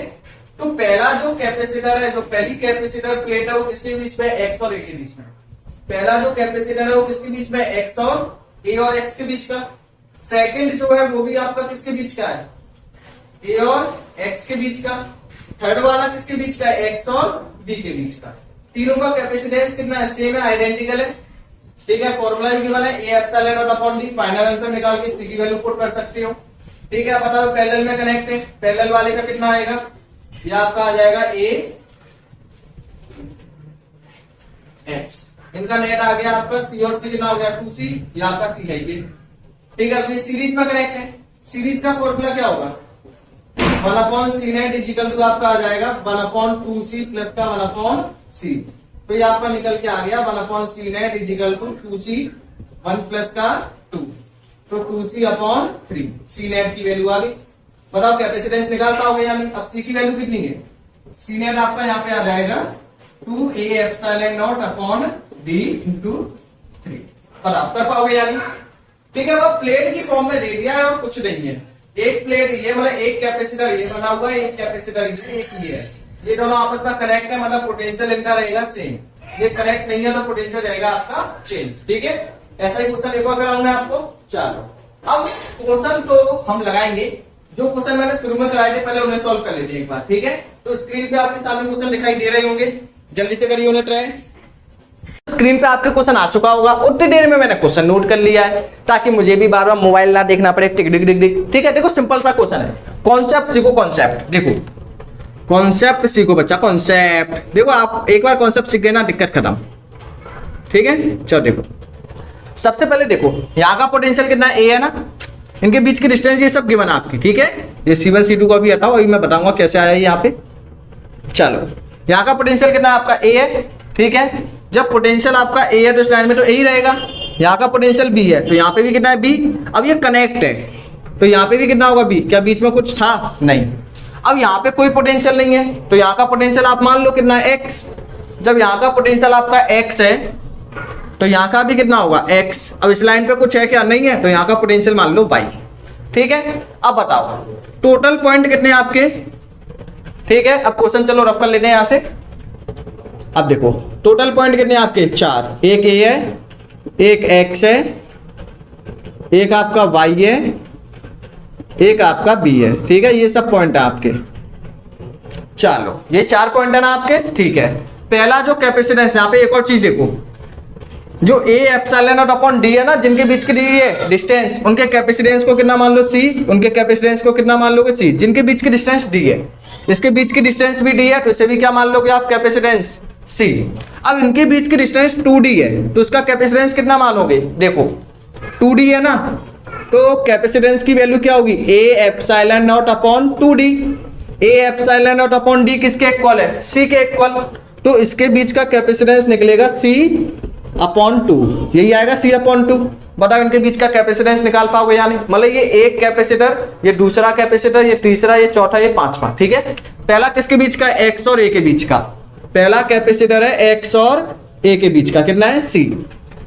Speaker 1: तो पहला जो कैपेसिटर है, जो पहली कैपेसिटर प्लेट है वो किसके बीच में, एक्स और ए के बीच में। पहला जो कैपेसिटर है वो किसके बीच में, एक्स और ए और एक्स के बीच का। सेकंड जो है वो भी आपका किसके बीच का है, ए और एक्स के बीच का। थर्ड वाला किसके बीच का है, एक्स और बी के बीच का। तीनों का कैपेसिटेंस कितना है, सेम है, आइडेंटिकल है, ठीक है। फॉर्मूला भी गिवन है, A epsilon not upon D, final answer निकाल के सी की वैल्यू पुट कर सकते हो, ठीक है। बताओ पैरेलल में कनेक्ट है, पैरेलल वाले का कितना आएगा, ये आपका आ जाएगा ए एक्स, इनका नेट आ गया आपका सी और सी कितना हो गया 2c, ये आपका सी है ये, ठीक है, ये सीरीज में कनेक्ट है। सीरीज का फॉर्मूला क्या होगा, 1/c नेट इक्वल टू आपका आ जाएगा 1/2c प्लस का 1/c। तो ये आपका निकल के आ गया 1/c net equal to 2c 1 plus का 2, तो 2c/3 सी नेट की वैल्यू आ गई। बताओ कैपेसिटेंस निकाल पाओगे या नहीं। अब सी की वैल्यू कितनी है, सी नेट आपका यहाँ पे आ जाएगा 2a epsilon not upon d into 3। बताओ कर पाओगे या नहीं। ठीक है, वो प्लेट की फॉर्म में दे दिया है और कुछ नहीं है। एक प्लेट ये मतलब एक कैपेसिटर ये बना हुआ है, एक कैपेसिटर ये, एक ये है, ये दोनों आपस में कनेक्ट है, मतलब पोटेंशियल इनका रहेगा सेम। ये कनेक्ट नहीं है तो पोटेंशियल रहेगा आपका चेंज। ठीक है, ऐसा ही क्वेश्चन एक और कराऊंगा आपको। चलो अब क्वेश्चन तो हम लगाएंगे, जो क्वेश्चन मैंने शुरू में कराए थे पहले उन्हें सॉल्व कर लेते हैं एक बार। ठीक है, तो स्क्रीन पे आपके सामने क्वेश्चन दिखाई दे रहे होंगे, जल्दी से करिए उन्हें ट्राई। स्क्रीन पे आपके क्वेश्चन आ चुका होगा, उतनी देर में मैंने क्वेश्चन नोट कर लिया है ताकि मुझे भी बार बार मोबाइल ना देखना पड़े। टिक टिक टिक टिक। ठीक है, देखो सिंपल सा क्वेश्चन है, कॉन्सेप्ट सीखो। कॉन्सेप्ट देखो, कॉन्सेप्ट सीखो बच्चा, कॉन्सेप्ट देखो। आप एक बार कॉन्सेप्ट सीख गए ना, दिक्कत खत्म। ठीक है, चलो देखो सबसे पहले देखो यहाँ का पोटेंशियल कितना ए है ना, इनके बीच की डिस्टेंस ये सब गिवन आपकी। ठीक है, ये C1 C2 को भी हटाओ, अभी मैं बताऊंगा कैसे आया यहाँ पे। चलो यहाँ का पोटेंशियल कितना आपका ए है। ठीक है, जब पोटेंशियल आपका ए है तो इस लाइन में तो ए ही रहेगा। यहाँ का पोटेंशियल बी है तो यहाँ पे भी कितना है बी। अब ये कनेक्ट है तो यहाँ पे भी कितना होगा बी। क्या बीच में कुछ था, नहीं। अब यहाँ पे कोई पोटेंशियल नहीं है तो यहाँ का पोटेंशियल आप मान लो कितना है एक्स। जब यहाँ का पोटेंशियल आपका एक्स है तो यहाँ का भी कितना होगा एक्स। अब इस लाइन पे कुछ है क्या, नहीं है, तो यहाँ का पोटेंशियल मान लो वाई। ठीक है, अब बताओ टोटल पॉइंट कितने हैं आपके। ठीक है, अब क्वेश्चन चलो रफ कर लेते हैं यहाँ से। अब देखो टोटल पॉइंट कितने हैं आपके, 4। एक ए है, एक एक्स है, एक आपका वाई है, एक आपका बी है। ठीक है, ये सब पॉइंट है आपके। चलो ये 4 पॉइंट है ना आपके। ठीक है, पहला जो कैपेसिटेंस, यहाँ पे एक और चीज देखो, जो A epsilon not upon D है ना, जिनके बीच की दी है डिस्टेंस, उनके कैपेसिटेंस को कितना मान लो सी, उनके कैपेसिटेंस को कितना मान लोगे सी। जिनके बीच की डिस्टेंस डी है, इसके बीच की डिस्टेंस भी डी है तो इसे भी क्या मान लोगे आप, कैपेसिटेंस सी। अब इनके बीच की डिस्टेंस 2d है तो इसका कैपेसिटेंस कितना मानोगे, देखो 2d है ना, तो कैपेसिटेंस की वैल्यू क्या होगी, A epsilon not upon 2d। A epsilon not upon D किसके इक्वल है, सी के इक्वल। तो इसके बीच का कैपेसिटेंस निकलेगा c अपॉन 2, यही आएगा c अपॉन 2। बताओ इनके बीच का कैपेसिटेंस निकाल पाओगे या नहीं। मतलब ये एक कैपेसिटर, ये दूसरा कैपेसिटर, ये तीसरा, ये चौथा, ये पांचवा। ठीक है, पहला किसके बीच का, x और a के बीच का। पहला कैपेसिटर है x और a के बीच का, कितना है c।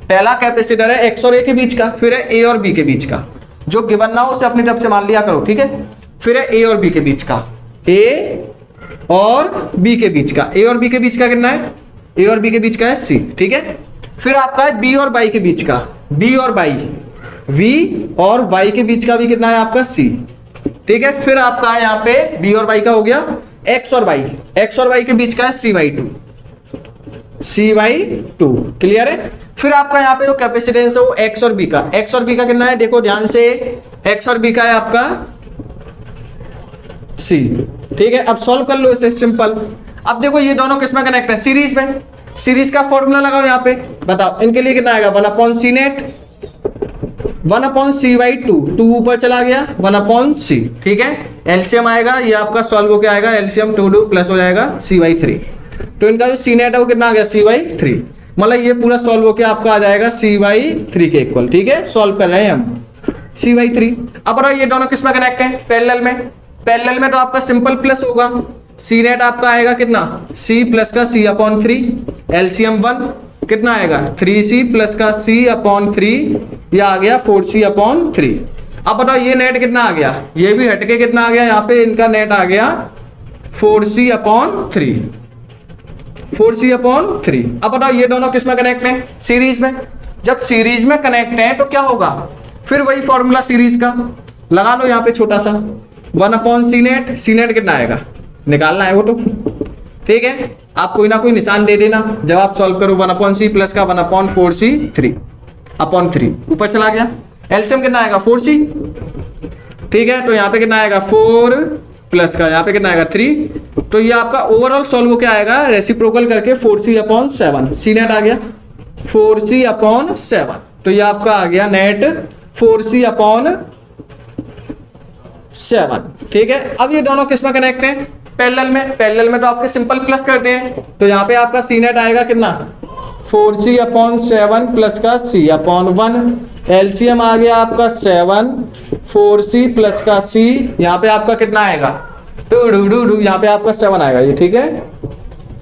Speaker 1: पहला कैपेसिटर है x और a के बीच का, फिर है a और b के बीच का। जो गिवन ना हो उसे अपनी तरफ से मान लिया करो। ठीक है, फिर है a और b के बीच का, a और b के बीच का, a और b के बीच का कितना है, a और b के बीच का है c। ठीक है, फिर आपका है b और y के बीच का, b और y, v और y के बीच का भी कितना है आपका c। ठीक है, फिर आपका है यहाँ पे b और y का हो गया x और y, x और y के बीच का है c/2, c/2। क्लियर है। फिर आपका यहाँ पे जो कैपेसिटेंस है वो x और b का, x और b का कितना है, देखो ध्यान से, x और b का है आपका c। ठीक है, अब सॉल्व कर लो इसे, सिंपल। अब देखो ये दोनों किसमें कनेक्ट है, सीरीज में। सीरीज का फॉर्मूला लगाओ यहाँ पे, बताओ इनके लिए कितना आएगा, 1/c नेट 1/c/2, 2 ऊपर चला गया 1/c। ठीक है, एलसीएम आएगा, ये आपका सॉल्व होकर आएगा, एलसीएम 2 प्लस हो जाएगा c/3। तो इनका जो सी नेट है वो कितना आ गया, c/3। मतलब ये पूरा सॉल्व होकर आपका आ जाएगा c/3 के इक्वल। ठीक है, सॉल्व कर रहे हैं हम c/3। अब बताओ ये दोनों किसमें कनेक्ट है, पैरेलल में। पैरेलल में तो आपका सिंपल प्लस होगा, सी नेट आपका आएगा कितना, c प्लस का c/3, एलसीएम 1 कितना आएगा 3c प्लस का c/3, ये आ गया 4c/3। अब बताओ ये नेट कितना आ गया, ये भी हटके कितना आ गया, यहाँ पे इनका नेट आ गया 4c/3, 4c/3। अब बताओ ये दोनों किसमें कनेक्ट है, सीरीज में। जब सीरीज में कनेक्ट है तो क्या होगा, फिर वही फॉर्मूला सीरीज का लगा लो यहाँ पे छोटा सा, 1/c नेट, सी नेट कितना आएगा निकालना है वो तो। ठीक है, आप कोई ना कोई निशान दे देना जब आप सॉल्व करो, 1/c प्लस का 1/4c/3 ऊपर चला गया। एलसीएम कितना आएगा 4c। ठीक है, तो यहाँ पे कितना आएगा 4 प्लस का यहाँ पे कितना आएगा 3। तो ये आपका ओवरऑल सॉल्व क्या आएगा, रेसिप्रोकल करके 4c/7, सी नेट आ गया 4c/7। तो ये आपका आ गया नेट 4c अपॉन 7। ठीक है, अब ये दोनों किस में कनेक्ट हैं? पैरेलल में तो आपके सिंपल प्लस करते हैं, तो यहाँ पे आपका सी नेट आएगा कितना? 4c अपॉन 7 प्लस का c अपॉन 1। एलसीएम आ गया आपका 7, 4c प्लस का c, यहाँ पे आपका कितना आएगा? यहाँ पे आपका 7 आएगा ये। ठीक है,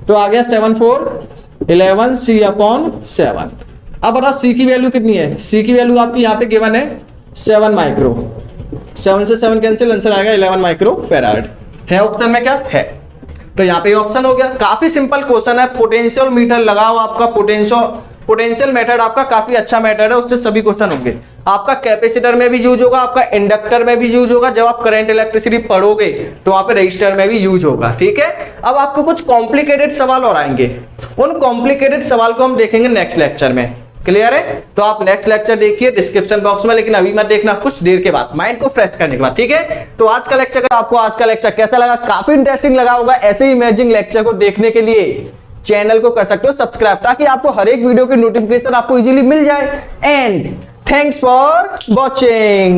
Speaker 1: तो आ गया 7 4 11 c अपॉन 7। अब बताओ c की वैल्यू कितनी है? c की वैल्यू आपकी यहाँ पे गिवन है 7 माइक्रो। 7 से 7 कैंसिल, आंसर आएगा 11 माइक्रो फेराड। है ऑप्शन में क्या है? तो यहाँ पे ऑप्शन हो गया। काफी सिंपल क्वेश्चन है। पोटेंशियल मीटर लगाओ, आपका पोटेंशियल मेथड आपका काफी अच्छा मेथड है, उससे सभी क्वेश्चन होंगे। आपका कैपेसिटर में भी यूज होगा, आपका इंडक्टर में भी यूज होगा, जब आप करंट इलेक्ट्रिसिटी पढ़ोगे तो वहां पे रजिस्टर में भी यूज होगा। ठीक है, अब आपको कुछ कॉम्प्लिकेटेड सवाल और आएंगे, उन कॉम्प्लिकेटेड सवाल को हम देखेंगे नेक्स्ट लेक्चर में। क्लियर है? तो आप नेक्स्ट लेक्चर देखिए डिस्क्रिप्शन बॉक्स में, लेकिन अभी मत देखना, कुछ देर के बाद, माइंड को फ्रेश करने के बाद। ठीक है, तो आज का लेक्चर, आपको आज का लेक्चर कैसा लगा? काफी इंटरेस्टिंग लगा होगा। ऐसे ही इमेजिंग लेक्चर को देखने के लिए चैनल को कर सकते हो सब्सक्राइब, ताकि आपको हर एक वीडियो की नोटिफिकेशन आपको इजीली मिल जाए। And thanks for watching.